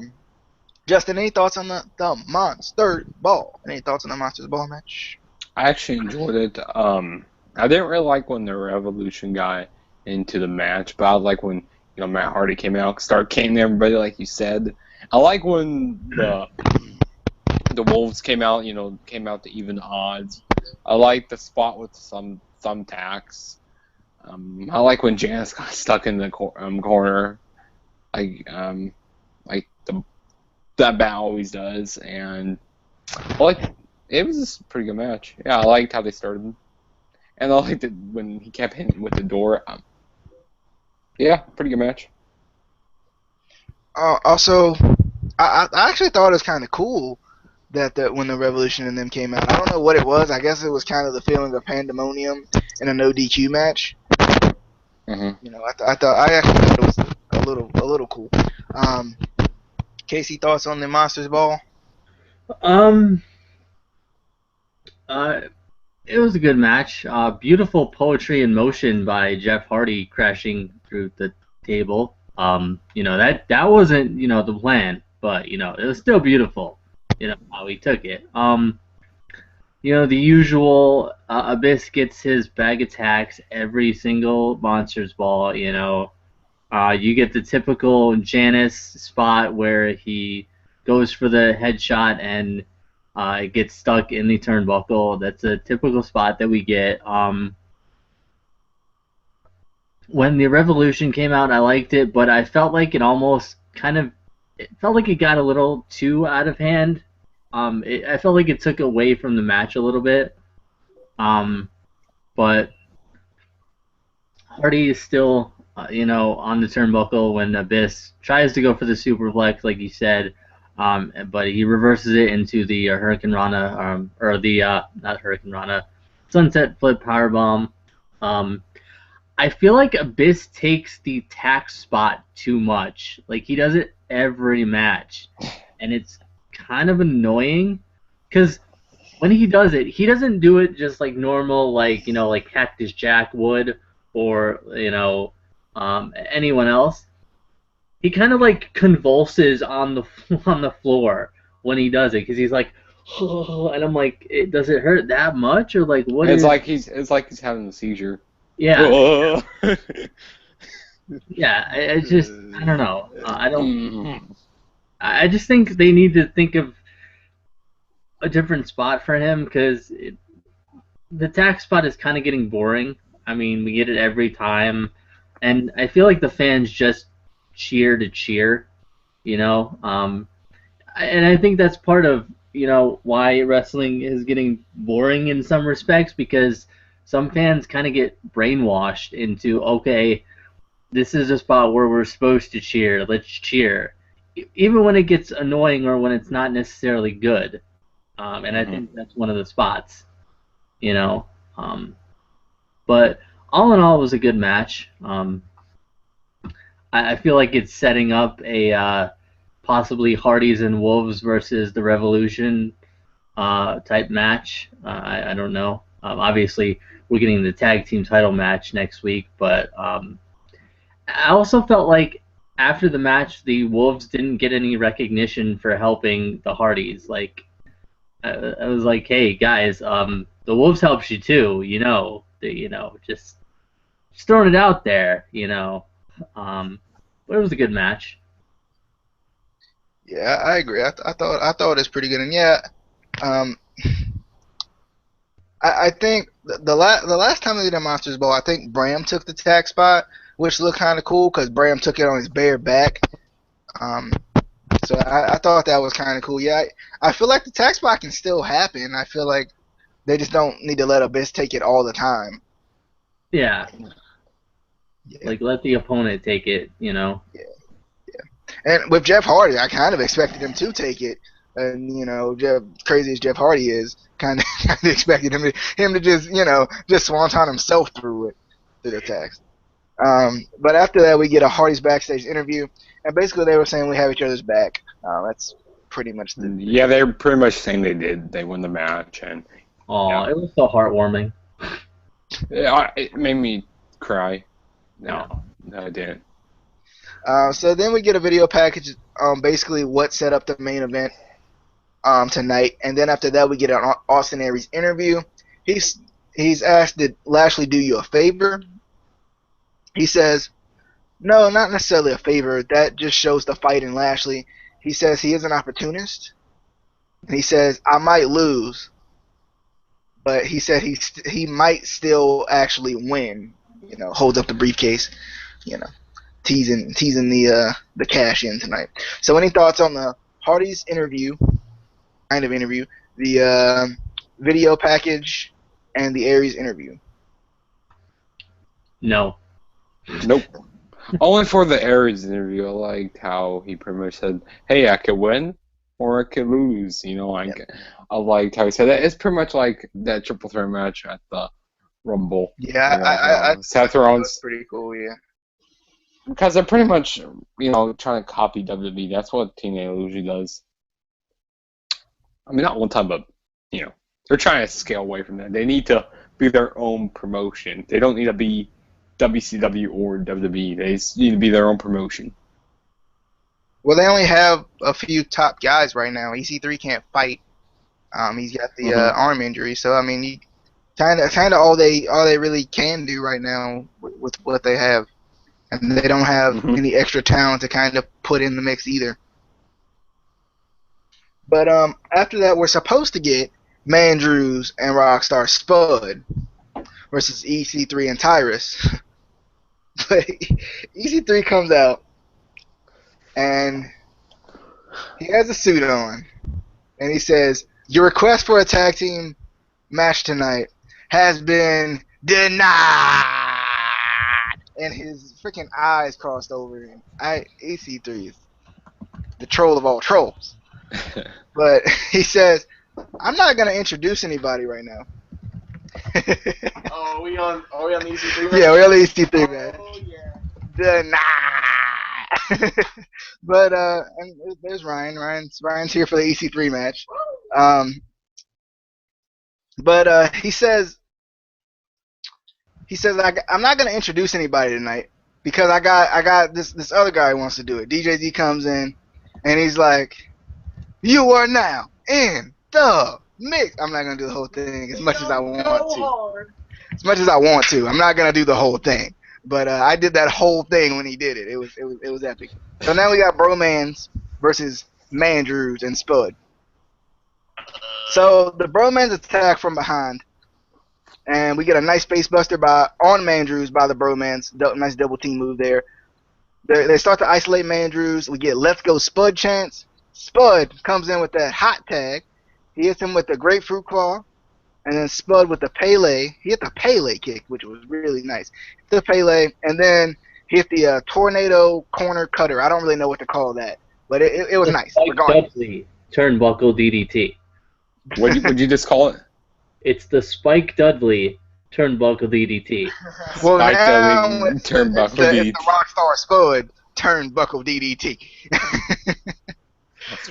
Justin, any thoughts on the Monster Ball? Any thoughts on the Monsters Ball match? I actually enjoyed it. I didn't really like when the Revolution got into the match, but I like when Matt Hardy came out, started caning everybody like you said. I like when the Wolves came out, came out to even the odds. I like the spot with some thumbtacks. I like when Janice got stuck in the corner, like that bat always does, and it was a pretty good match. Yeah, I liked how they started, and I liked it when he kept hitting with the door. Yeah, pretty good match. Also, I actually thought it was kind of cool that when the Revolution and them came out. I don't know what it was. I guess it was kind of the feeling of pandemonium in a no DQ match. Hmm. You know, I actually thought it was a little cool. Casey, thoughts on the Monsters Ball? Um, uh, it was a good match. Beautiful poetry in motion by Jeff Hardy crashing through the table. That wasn't the plan, but it was still beautiful. How he took it. The usual Abyss gets his bag attacks every single Monsters Ball. You get the typical Janice spot where he goes for the headshot and it gets stuck in the turnbuckle. That's a typical spot that we get. When the Revolution came out, I liked it, but I felt like it felt like it got a little too out of hand. I felt like it took away from the match a little bit. But Hardy is still, on the turnbuckle when Abyss tries to go for the superplex, like you said, but he reverses it into the Hurricane Rana, or the not Hurricane Rana, Sunset Flip Powerbomb. I feel like Abyss takes the tax spot too much. Like he does it every match, and it's kind of annoying because when he does it, he doesn't do it just like normal, like Cactus Jack would, or anyone else. He kind of like convulses on the on the floor when he does it because he's like, oh, and I'm like, does it hurt that much or like what It's is? like he's having a seizure. Yeah, yeah. It's just I don't know. I don't. Mhm. I just think they need to think of a different spot for him because the tax spot is kind of getting boring. I mean, we get it every time, and I feel like the fans just cheer to cheer, you know. And I think that's part of why wrestling is getting boring in some respects because some fans kind of get brainwashed into okay, this is a spot where we're supposed to cheer. Let's cheer, even when it gets annoying or when it's not necessarily good. And I think that's one of the spots, you know. Um, but all in all, it was a good match. I feel like it's setting up a possibly Hardys and Wolves versus the Revolution type match. I don't know. Obviously, we're getting the tag team title match next week, but I also felt like after the match, the Wolves didn't get any recognition for helping the Hardys. Like, I was like, hey guys, the Wolves helps you too. Just throwing it out there. But it was a good match. Yeah, I agree. I thought it was pretty good, and yeah, um, I think the last time they did a Monsters Ball, I think Bram took the tag spot, which looked kind of cool because Bram took it on his bare back. Um, so I thought that was kind of cool. Yeah, I feel like the tag spot can still happen. I feel like they just don't need to let Abyss take it all the time. Yeah, Yeah, like let the opponent take it. yeah. And with Jeff Hardy, I kind of expected him to take it. And crazy as Jeff Hardy is, kind of expected him to just just swanton himself through it through the tags. But after that, we get a Hardy's backstage interview, and basically they were saying we have each other's back. That's pretty much the Yeah, they're pretty much saying they did. They won the match, and Oh, yeah, it was so heartwarming. it made me cry. No, I didn't. So then we get a video package, basically what set up the main event tonight, and then after that we get an Austin Aries interview. He's asked, did Lashley do you a favor? He says, no, not necessarily a favor. That just shows the fight in Lashley. He says he is an opportunist. And he says, I might lose, but he said he might still actually win. Holds up the briefcase. You know, teasing the cash in tonight. So any thoughts on the Hardy's interview, the video package, and the Aries interview? No. Nope. Only for the Aries interview, I liked how he pretty much said, "Hey, I could win, or I could lose. You know, like Yep. I like how he said that. It's pretty much like that triple threat match at the Rumble. Yeah, You know, I Seth that was Rollins, pretty cool. Yeah. because they're pretty much, you know, trying to copy WWE. That's what TNA usually does. I mean, not one time, but you know, they're trying to scale away from that. They need to be their own promotion. They don't need to be WCW or WWE. They just need to be their own promotion. Well, they only have a few top guys right now. EC3 can't fight. He's got the Mm-hmm. arm injury, so I mean, he kind of all they really can do right now with what they have, and they don't have Mm-hmm. any extra talent to kind of put in the mix either. But after that, we're supposed to get Mandrews and Rockstar Spud versus EC3 and Tyrus. But EC3 comes out and he has a suit on, and he says, "Your request for a tag team match tonight has been denied." And his freaking eyes crossed over, and EC3 is the troll of all trolls. But he says, "I'm not gonna introduce anybody right now." Oh, are we on the EC3 match? Yeah, we're on the EC3 match. Oh, yeah. Denied. But and there's Ryan. Ryan's here for the EC3 match. But he says I'm not gonna introduce anybody tonight because I got this other guy who wants to do it. DJZ comes in and he's like, "You are now in the mix." I'm not gonna do the whole thing as much as I want to. As much as I want to, I'm not gonna do the whole thing. But I did that whole thing when he did it. It was epic. So now we got Bromans versus Mandrews and Spud. So the Bromans attack from behind, and we get a nice facebuster on Mandrews by the Bromans. Nice double team move there. They start to isolate Mandrews. We get "Let's Go Spud" chants. Spud comes in with that hot tag. He hits him with the grapefruit claw. And then Spud with the Pele. He hit the Pele kick, which was really nice. The Pele, and then he hit the tornado corner cutter. I don't really know what to call that, but it was nice. Spike Regardless. Dudley turnbuckle DDT. What'd you just call it? It's the Spike Dudley turnbuckle DDT. Well, Spike now Dudley it's turnbuckle the DDT. Rockstar Spud turnbuckle DDT.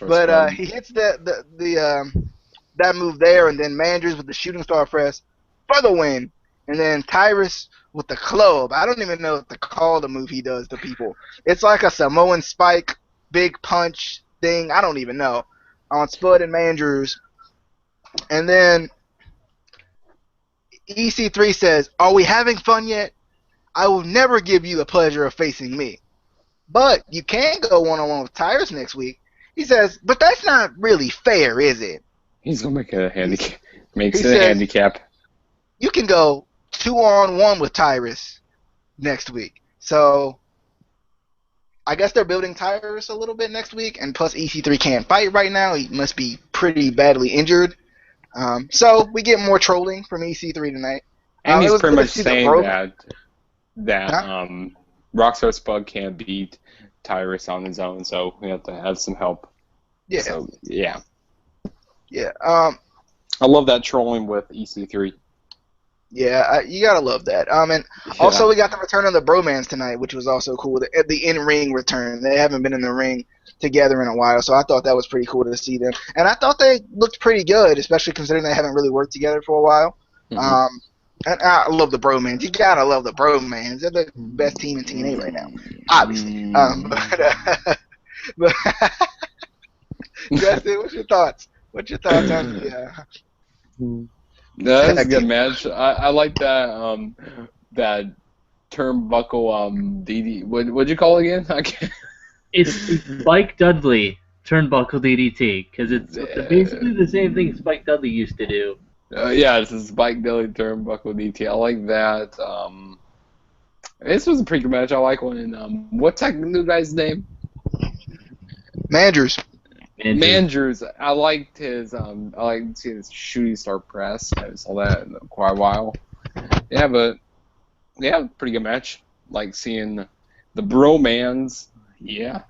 But he hits that move there, and then Mandrews with the shooting star press for the win, and then Tyrus with the club. I don't even know what to call the move he does to people. It's like a Samoan spike, big punch thing. I don't even know. On Spud and Mandrews. And then EC3 says, "Are we having fun yet? I will never give you the pleasure of facing me. But you can go one-on-one with Tyrus next week." He says, "But that's not really fair, is it?" He's gonna make it a handicap. Makes he it a says- handicap. You can go 2-on-1 with Tyrus next week. So I guess they're building Tyrus a little bit next week, and plus EC3 can't fight right now. He must be pretty badly injured. So we get more trolling from EC3 tonight. And it he's was pretty good to much see the saying bro- that Huh? Rockstar Spud can't beat Tyrus on his own, so we have to have some help. Yeah, So yeah. yeah, I love that trolling with EC3. yeah. You gotta love that. And also we got the return of the Bromans tonight, which was also cool. The in-ring return. They haven't been in the ring together in a while, so I thought that was pretty cool to see them. And I thought they looked pretty good, especially considering they haven't really worked together for a while. Mhm. And I love the Bromans. You gotta love the Bromans. They're the best team in TNA right now, obviously. But Justin, what's your thoughts? What's your thoughts on the? That was a good match. I like that that turnbuckle DD. What'd you call it again? I can't. It's Spike Dudley turnbuckle DDT because it's basically the same thing Spike Dudley used to do. Yeah, it's a Spike Dudley turnbuckle DT. I like that. This was a pretty good match. I like when what's that new guy's name? Mandrews. Mandrews. I liked his I liked seeing his shooting star press. I saw that in quite a while. Yeah, but yeah, pretty good match. Like seeing the Bromans. Yeah.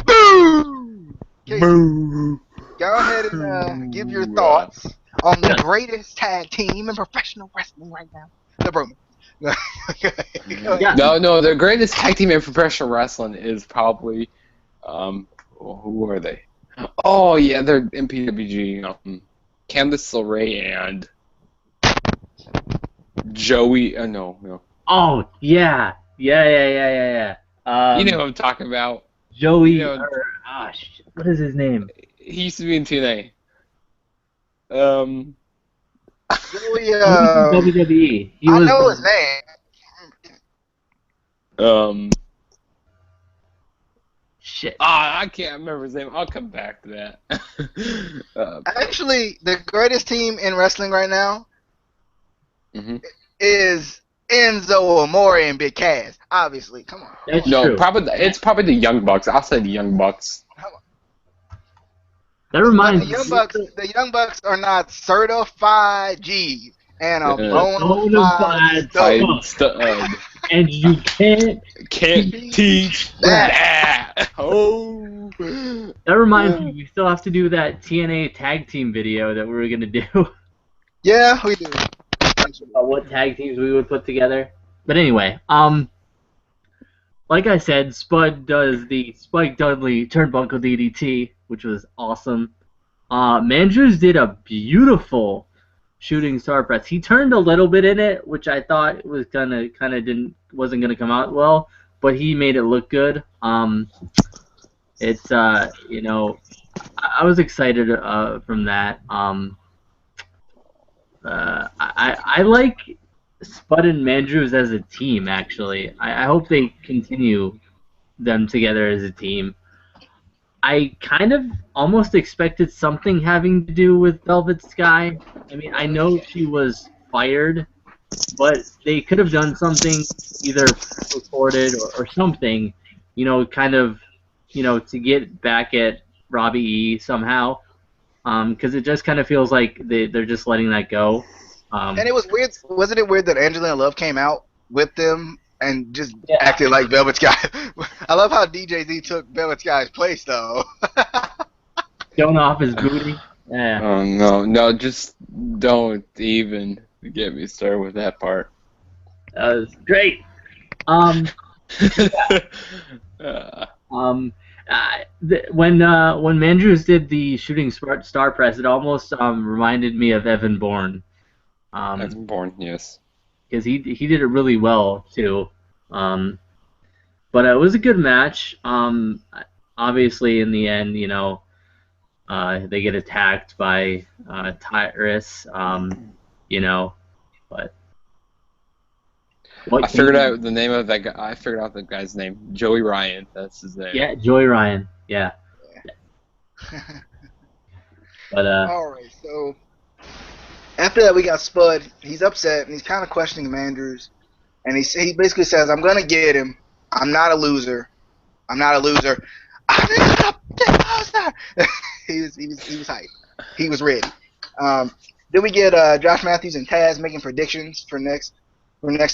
Boo! Boo. go ahead and give your Ooh, thoughts on the Yes. greatest tag team in professional wrestling right now. The Broman. Go ahead. Yeah. No, the greatest tag team in professional wrestling is probably, who are they? Oh yeah, they're in PWG. Candice LeRae and Joey. No. Oh yeah. You know who I'm talking about. You Joey. know, What is his name? he used to be in TNA. Joey, He was in WWE. He I was. know his name. Um, Shit. I can't remember his name. I'll come back to that. Actually, the greatest team in wrestling right now Mhm. is Enzo Amore and Big Cass. Obviously, come on. That's No, true. it's probably the Young Bucks. I'll say the Young Bucks. That But reminds the Young Bucks are not certified G's and a bona fide Bonafide stud. stud. And you can't. Can't teach that. Oh. That reminds me, we still have to do that TNA tag team video that we were gonna do. Yeah, we do. What tag teams we would put together. But anyway, like I said, Spud does the Spike Dudley turnbuckle DDT, which was awesome. Mandrews did a beautiful shooting star press. He turned a little bit in it, which I thought was wasn't gonna come out well, but he made it look good. It's I was excited from that. I like Spud and Mandrews as a team. Actually, I hope they continue them together as a team. I kind of almost expected something having to do with Velvet Sky. I mean, I know she was fired, but they could have done something either recorded or something, kind of, to get back at Robbie E somehow. Because it just kind of feels like they're just letting that go. And it was weird. Wasn't it weird that Angelina Love came out with them and just Yeah. acted like Velvet Sky? I love how DJZ took Velvet Sky's place, though. Showing off his booty. Yeah. Oh no, just don't even get me started with that part. That was great. When Mandrews did the shooting star press, it almost reminded me of Evan Bourne. Evan Bourne, yes. Because he did it really well too. But it was a good match. Obviously, in the end, they get attacked by Tyrus. But I figured out the name of that guy. I figured out the guy's name. Joey Ryan. That's his name. Yeah, Joey Ryan. Yeah. But All right, so after that we got Spud. He's upset and he's kind of questioning Mandrews, and he basically says, "I'm gonna get him. I'm not a loser. I'm not a loser. I'm not a loser." he was hyped. He was ready. Then we get Josh Matthews and Taz making predictions for next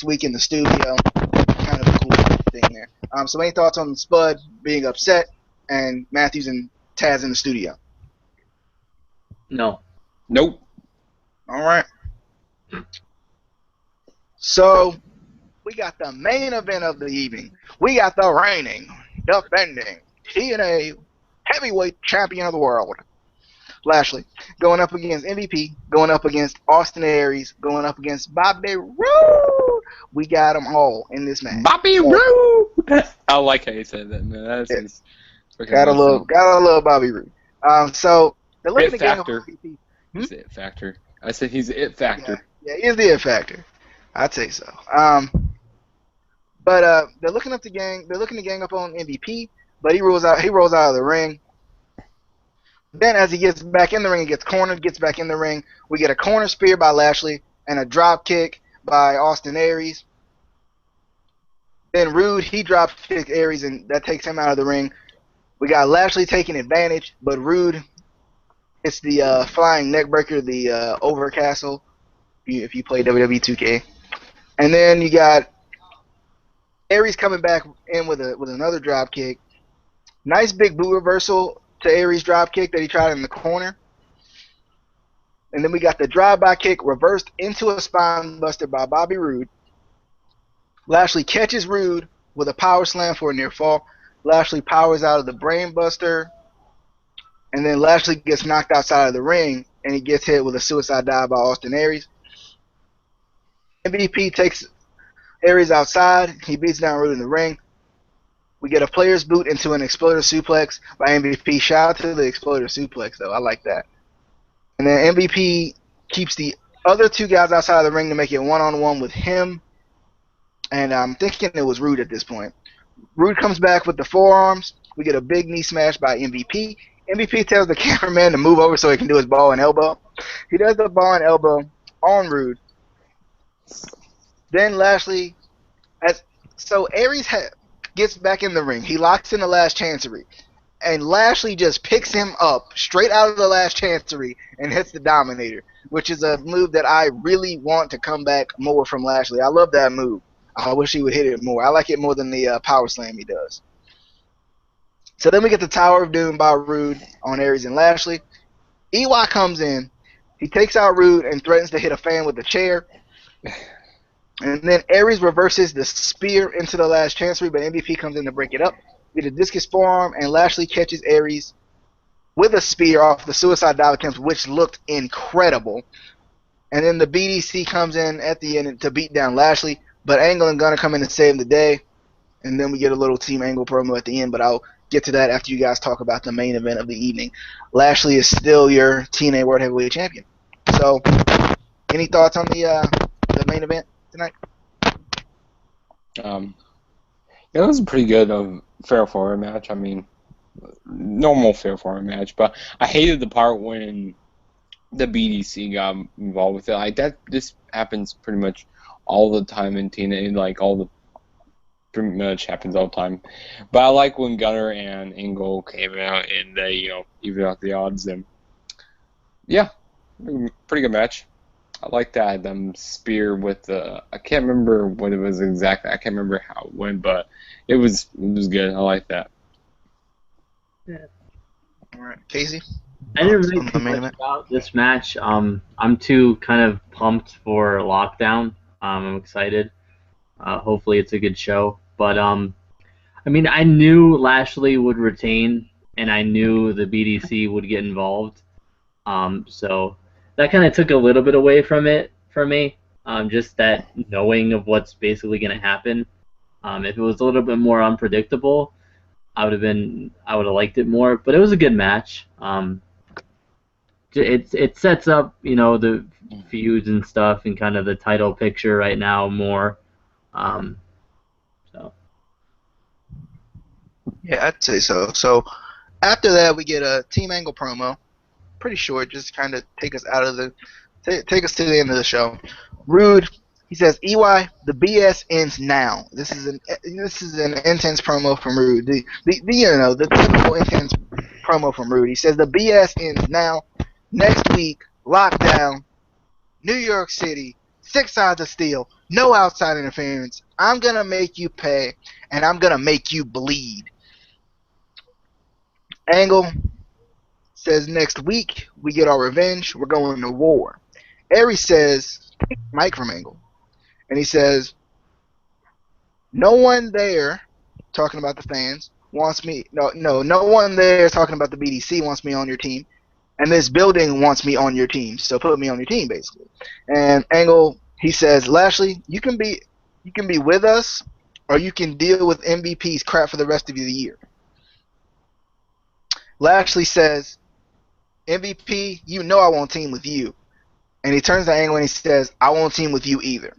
week in the studio. Kind of a cool thing there. So any thoughts on Spud being upset and Matthews and Taz in the studio? no. Nope. All right. So we got the main event of the evening. We got the reigning, defending TNA heavyweight champion of the world, Lashley, going up against MVP, going up against Austin Aries, going up against Bobby Roode. We got them all in this match. Bobby Roode. I like how you said that, man. That's just Gotta love Bobby Roode. So they're looking to gang up Factor. on MVP. He's the It Factor. I said he's the It Factor. Yeah, he is the It Factor. I'd say so. But they're looking to gang up on MVP, but he rolls out of the ring. Then as he gets back in the ring, he gets cornered, gets back in the ring. We get a corner spear by Lashley and a drop kick by Austin Aries. Then Rude, he drop kick Aries, and that takes him out of the ring. We got Lashley taking advantage, but Rude, it's the flying neckbreaker, the Overcastle, if you play WWE 2K. And then you got Aries coming back in with another drop kick. Nice big boot reversal to Aries drop kick that he tried in the corner. And then we got the drive-by kick reversed into a spine buster by Bobby Roode. Lashley catches Roode with a power slam for a near fall. Lashley powers out of the brain buster. And then Lashley gets knocked outside of the ring, and he gets hit with a suicide dive by Austin Aries. MVP takes Aries outside. He beats down Roode in the ring. We get a player's boot into an exploder suplex by MVP. Shout out to the exploder suplex, though. I like that. And then MVP keeps the other two guys outside of the ring to make it one-on-one with him. And I'm thinking it was Roode at this point. Roode comes back with the forearms. We get a big knee smash by MVP. MVP tells the cameraman to move over so he can do his ball and elbow. He does the ball and elbow on Roode. Then Lashley, so Aries gets back in the ring. He locks in the last chancery. And Lashley just picks him up straight out of the last chancery and hits the Dominator, which is a move that I really want to come back more from Lashley. I love that move. I wish he would hit it more. I like it more than the power slam he does. So then we get the Tower of Doom by Roode on Aries and Lashley. EY comes in. He takes out Roode and threatens to hit a fan with a chair. And then Aries reverses the spear into the last chancery, but MVP comes in to break it up. We get a discus forearm, and Lashley catches Aries with a spear off the suicide dive attempt, which looked incredible. And then the BDC comes in at the end to beat down Lashley, but Angle and Gunner come in to save the day. And then we get a little Team Angle promo at the end, but I'll get to that after you guys talk about the main event of the evening. Lashley is still your TNA World Heavyweight Champion. So, any thoughts on the main event tonight? Yeah, it was a pretty good fair forward match. I mean, normal fair forward match, but I hated the part when the BDC got involved with it. Like that, this happens pretty much all the time in TNA. Like pretty much happens all the time. But I like when Gunner and Angle came out and they, even out the odds. And yeah, pretty good match. I like that spear with the. I can't remember what it was exactly. I can't remember how it went, but it was good. I like that. Yeah. All right, Casey. I didn't really think much about this match. I'm too kind of pumped for Lockdown. I'm excited. Hopefully it's a good show. But I mean, I knew Lashley would retain, and I knew the BDC would get involved. So that kind of took a little bit away from it for me. Just that knowing of what's basically going to happen. If it was a little bit more unpredictable, I would have liked it more. But it was a good match. It sets up, the feuds and stuff and kind of the title picture right now more. So. Yeah, I'd say so. So after that, we get a Team Angle promo. Pretty short, just kind of take us out of take us to the end of the show. Roode, he says, "EY, the BS ends now." This is an intense promo from Roode. The typical intense promo from Roode. He says the BS ends now. Next week, lockdown, New York City, 6 sides of steel, no outside interference. I'm gonna make you pay, and I'm gonna make you bleed. Angle says next week we get our revenge. We're going to war. Aries says, Mike from Angle, and he says, no one there, talking about the fans, wants me. No one there talking about the BDC wants me on your team, and this building wants me on your team. So put me on your team, basically. And Angle, he says, Lashley, you can be with us, or you can deal with MVP's crap for the rest of the year. Lashley says, MVP, I won't team with you. And he turns to Angle and he says, I won't team with you either.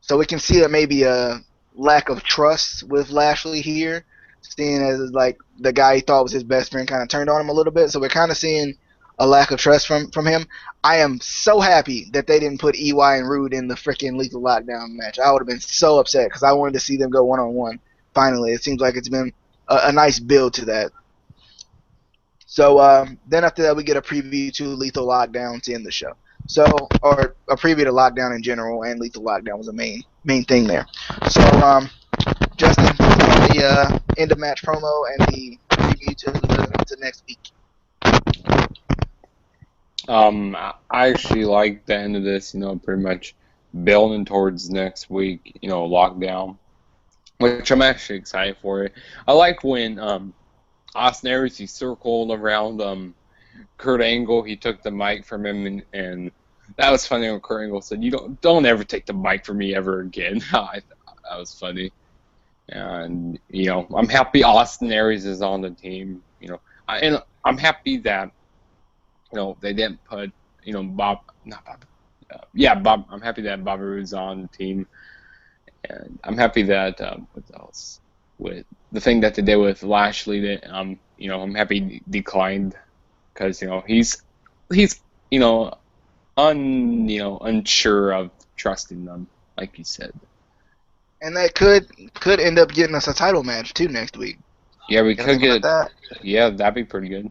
So we can see that maybe a lack of trust with Lashley here, seeing as like the guy he thought was his best friend kind of turned on him a little bit. So we're kind of seeing a lack of trust from him. I am so happy that they didn't put EY and Roode in the freaking Lethal Lockdown match. I would have been so upset because I wanted to see them go one-on-one. Finally, it seems like it's been a nice build to that. So then after that, we get a preview to Lethal Lockdown to end the show. So, or a preview to Lockdown in general, and Lethal Lockdown was the main thing there. So, Justin, the end of match promo and the preview to next week. I actually like the end of this, pretty much building towards next week, lockdown, which I'm actually excited for it. I like when Austin Aries, he circled around Kurt Angle. He took the mic from him, and that was funny when Kurt Angle said, "You don't ever take the mic from me ever again." That was funny. And I'm happy Austin Aries is on the team. And I'm happy that they didn't put Bob, not Bob. Yeah, Bob. I'm happy that Bobby Roode's on the team, and I'm happy that what else with the thing that they did with Lashley that I'm happy he declined because he's unsure of trusting them, like you said. And that could end up getting us a title match too next week. Yeah, we could get that. Yeah, that'd be pretty good.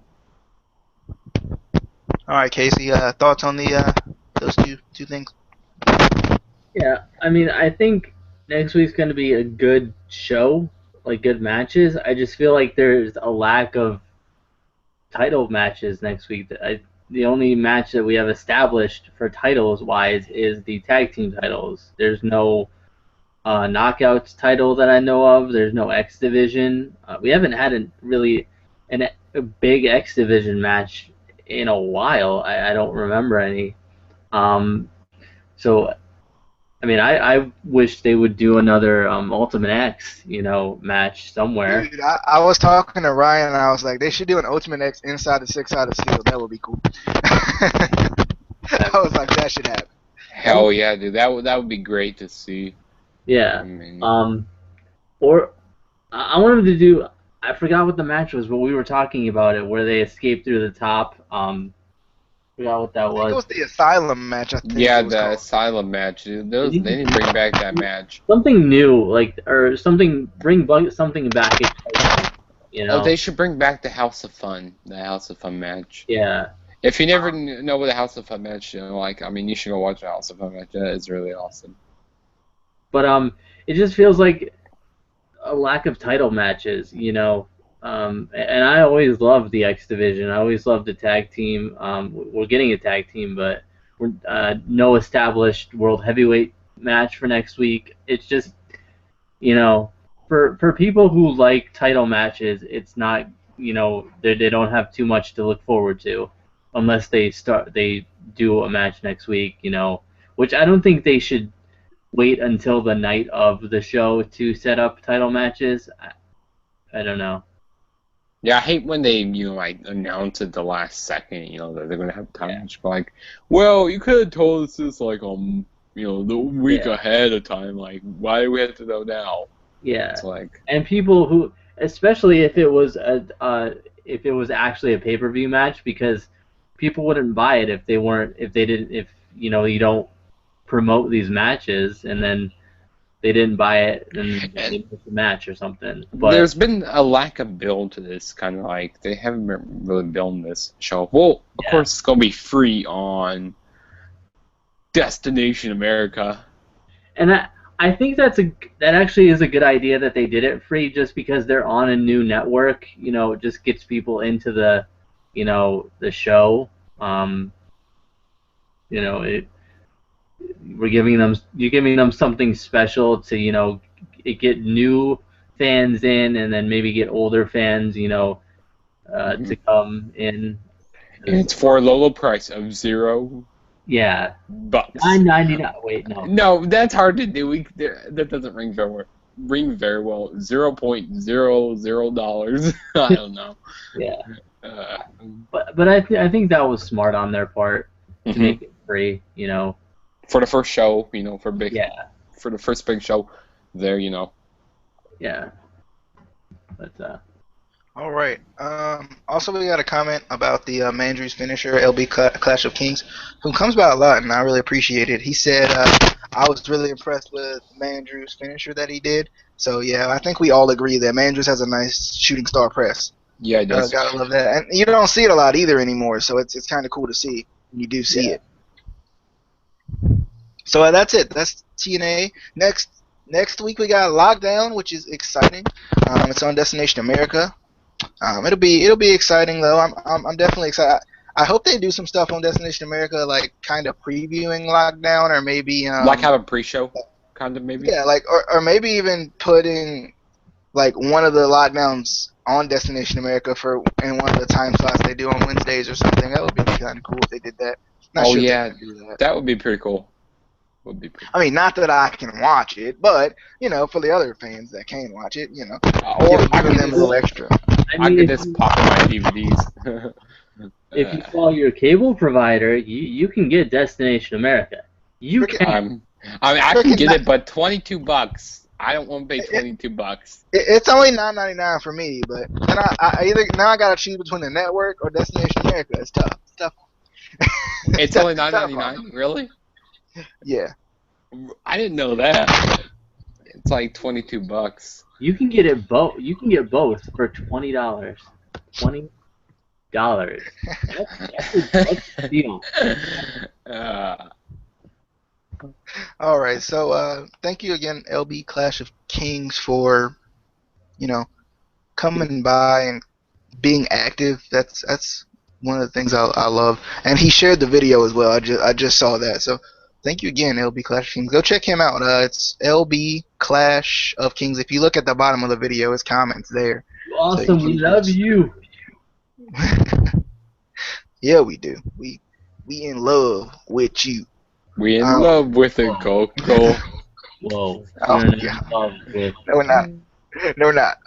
All right, Casey. Thoughts on the those two things? Yeah, I mean, I think next week's going to be a good show, like good matches. I just feel like there's a lack of title matches next week. The only match that we have established for titles wise is the tag team titles. There's no knockouts title that I know of. There's no X Division. We haven't had a big X Division match in a while. I don't remember any. So I mean, I wish they would do another Ultimate X, match somewhere. Dude, I was talking to Ryan and I was like, they should do an Ultimate X inside the 6-sided steel. That would be cool. I was like, that should happen. Hell yeah, dude. That would be great to see. Yeah. I mean, Or I wanted to do. I forgot what the match was, but we were talking about it where they escaped through the top. Forgot what that I think was. it was the Asylum match. I think yeah, it was the called. Asylum match. Dude, they didn't bring back that match. Something new, or something. Bring something back. Oh, they should bring back the House of Fun. The House of Fun match. Yeah. If you never know what the House of Fun match, you should go watch the House of Fun match. That is really awesome. But it just feels like a lack of title matches, and I always loved the X Division. I always loved the tag team. We're getting a tag team, but we're no established World Heavyweight match for next week. It's just, for people who like title matches, it's not, they don't have too much to look forward to, unless they do a match next week, which I don't think they should wait until the night of the show to set up title matches. I don't know. Yeah, I hate when they, announce at the last second, that they're gonna have a title match. But well, you could have told us this the week ahead of time. Like, why do we have to know now? Yeah. It's and people who, especially if it was actually a pay-per-view match, because people wouldn't buy it if you don't promote these matches and then they didn't buy it and they missed the match or something. But there's been a lack of build to this, kind of they haven't been really building this show. Well, of course, it's gonna be free on Destination America. And I think that actually is a good idea that they did it free, just because they're on a new network. It just gets people into the show. You're giving them something special to get new fans in, and then maybe get older fans to come in. And it's for a low price of $0. Yeah. Bucks. $9.99. Wait, no. No, that's hard to do. That doesn't ring very well. $0.00. I don't know. Yeah. But I think that was smart on their part to make it free. For the first show, for the first big show, there, Yeah. But All right. Also, we got a comment about the Mandrew's finisher, LB Clash of Kings, who comes by a lot, and I really appreciate it. He said, I was really impressed with Mandrew's finisher that he did. So, yeah, I think we all agree that Mandrew's has a nice shooting star press. Yeah, it does. Gotta love that. And you don't see it a lot either anymore, so it's kind of cool to see when you do see it. So that's it. That's TNA. Next week we got Lockdown, which is exciting. It's on Destination America. It'll be exciting though. I'm definitely excited. I hope they do some stuff on Destination America, like kind of previewing lockdown, or maybe Like have a pre-show, kind of maybe. yeah, like or maybe even putting like one of the lockdowns on Destination America for in one of the time slots they do on Wednesdays or something. That would be kind of cool if they did that. Not Oh sure if yeah, they can do that. that would be pretty cool. Would be pretty. I mean, not that I can watch it, but for the other fans that can watch it, Or I giving could them a just, little extra. I I mean, could just pop in my DVDs. if you call your cable provider, you can get Destination America. You Freaking- can. I mean, I can Freaking get not- it, but $22. I don't want to pay $22. It's only $9.99 for me, but then I either now I gotta choose between the network or Destination America. It's tough. It's tough. It's only tough. $9.99. Really? Yeah. I didn't know that. It's like $22. You can get it both. You can get both for $20. $20. That's a deal. All right. So thank you again, LB Clash of Kings, for coming by and being active. That's one of the things I love. And he shared the video as well. I just saw that. So thank you again, LB Clash of Kings. Go check him out. It's LB Clash of Kings. If you look at the bottom of the video, his comments there. Awesome. So We love you. Yeah, we do. We in love with you. We in love with a Coco. Whoa. Oh, You're in yeah. love with- No, we're not. No, we're not.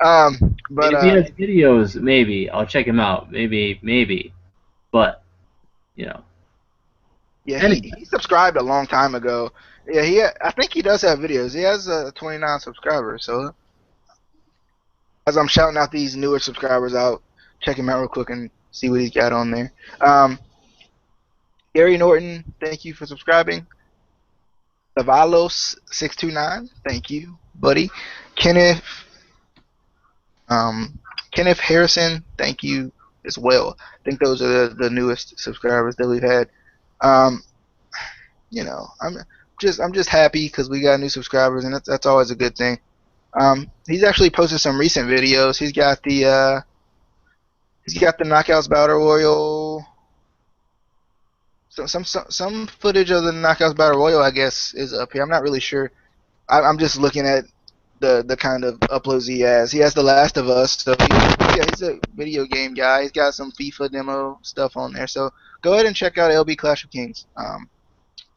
But if he has videos, maybe I'll check him out. Maybe. But yeah, he subscribed a long time ago. Yeah, I think he does have videos. He has 29 subscribers. So as I'm shouting out these newer subscribers out, check him out real quick and see what he's got on there. Gary Norton, thank you for subscribing. Savalos629, thank you, buddy. Kenneth Harrison, thank you as well. I think those are the newest subscribers that we've had. I'm just happy because we got new subscribers, and that's always a good thing. He's actually posted some recent videos. He's got the Knockouts Battle Royal. Some footage of the Knockouts Battle Royal, I guess, is up here. I'm not really sure. I'm just looking at the kind of uploads he has. He has The Last of Us, so he's a video game guy. He's got some FIFA demo stuff on there. So go ahead and check out LB Clash of Kings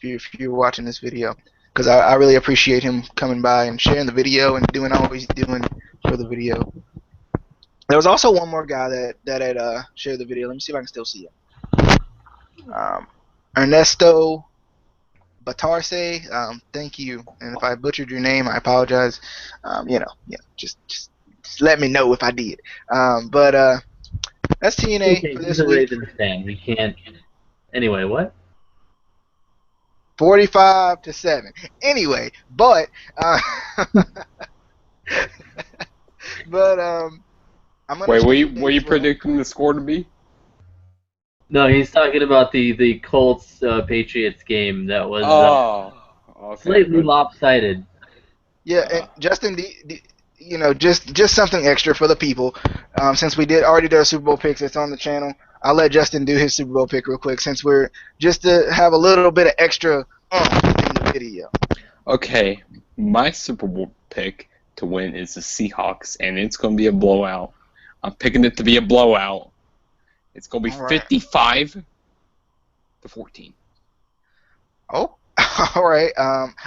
if you're watching this video, because I really appreciate him coming by and sharing the video and doing all he's doing for the video. There was also one more guy that had shared the video. Let me see if I can still see it. Ernesto Batarse, thank you. And if I butchered your name, I apologize. Just let me know if I did. But that's TNA okay, for he's this a week. Ravens fan. We can't. Anyway, what? 45-7. Anyway, but but I'm gonna Wait, check were the you dates for- predicting the score to be? No, he's talking about the Colts Patriots game that was Okay. slightly good. lopsided. Yeah, and Justin, just something extra for the people. Since we already did our Super Bowl picks, it's on the channel. I'll let Justin do his Super Bowl pick real quick, since we're just to have a little bit of extra in the video. Okay, my Super Bowl pick to win is the Seahawks, and it's going to be a blowout. I'm picking it to be a blowout. It's going to be All right. 55-14. Oh, all right.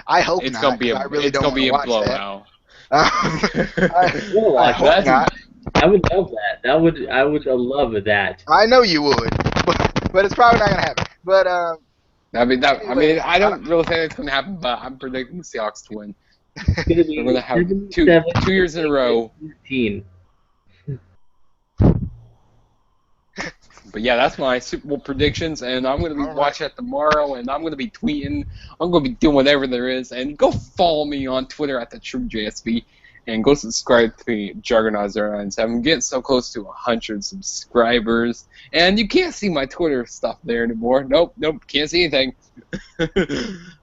I hope It's not. going to be 'cause I really it's don't going to be wanna a watch blowout. that. We'll I watch hope that. not. I would love that. I would love that. I know you would, but it's probably not gonna happen. But anyway, I don't really think it's going to happen, but I'm predicting the Seahawks to win. It's gonna be They're going to have 7-7, 2 years in a row. 14. But yeah, that's my Super Bowl predictions, and I'm going to be All right. watching it tomorrow, and I'm going to be tweeting. I'm going to be doing whatever there is, and go follow me on Twitter at @TrueJSV, and go subscribe to Juggernaut097. I'm getting so close to 100 subscribers, and you can't see my Twitter stuff there anymore. Nope, can't see anything.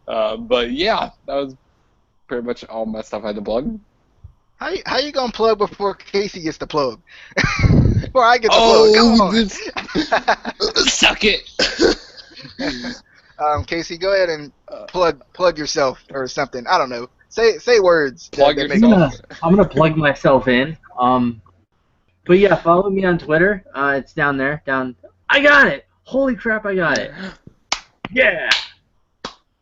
But yeah, that was pretty much all my stuff I had to plug. how you gonna plug before Casey gets the plug? before I get the floor. Come Suck it. on. Casey, go ahead and plug yourself or something. I don't know. Say words Plug that make yourself. I'm gonna plug myself in. But yeah, follow me on Twitter. It's down there. I got it. Holy crap, I got it. Yeah.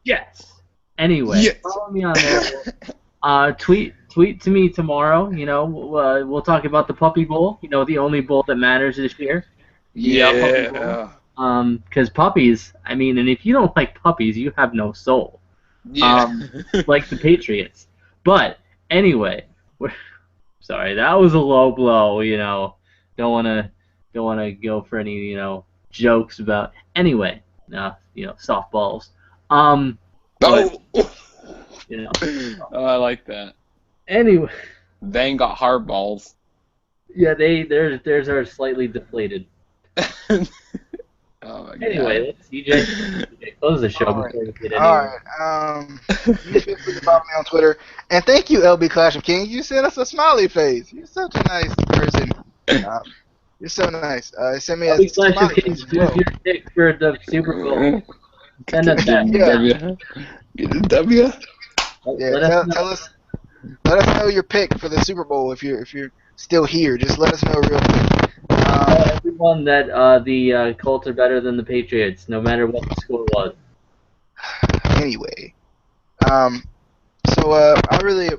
Yes. Anyway, Yes. follow me on there. Tweet to me tomorrow. You know, we'll talk about the Puppy Bowl. You know, the only bowl that matters this year. Puppy Bowl. Because puppies. I mean, and if you don't like puppies, you have no soul. Yeah. Like the Patriots. But anyway, sorry, that was a low blow. You know, don't wanna go for any jokes about. Anyway, softballs. But, Oh. you know. Oh, I like that. Anyway, They ain't got hard balls. yeah, theirs are slightly deflated. Oh my Anyway, let's CJ close the show before we get anywhere. Alright, you feel free to follow me on Twitter. And thank you, LB Clash of Kings. You sent us a smiley face. You're such a nice person. You're so nice. Send me a Clash of smiley Kings, face as well. who's your pick for the Super Bowl? Send us that. Get a W. Yeah, let us know your pick for the Super Bowl if you're still here. Just let us know real quick. Everyone that the Colts are better than the Patriots, no matter what the score was. Anyway, so I really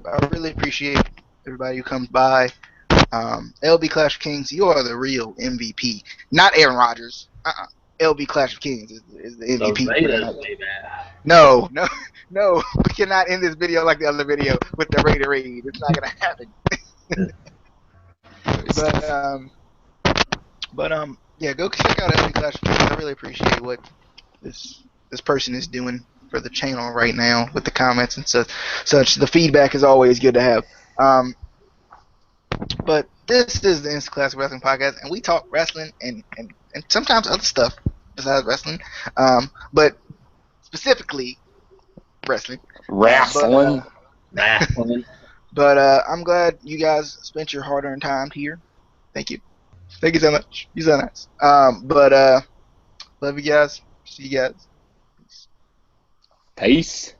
appreciate everybody who comes by. LB Clash of Kings, you are the real MVP, not Aaron Rodgers. LB Clash of Kings is the MVP. No, we cannot end this video like the other video with the Raider Raid. It's not gonna happen. But yeah, go check out LB Clash of Kings. I really appreciate what this person is doing for the channel right now with the comments and such. The feedback is always good to have. But this is the Instant Classic Wrestling Podcast, and we talk wrestling and sometimes other stuff besides wrestling. But specifically wrestling. Wrestling. But I'm glad you guys spent your hard-earned time here. Thank you. Thank you so much. You're so nice. But love you guys. See you guys. Peace.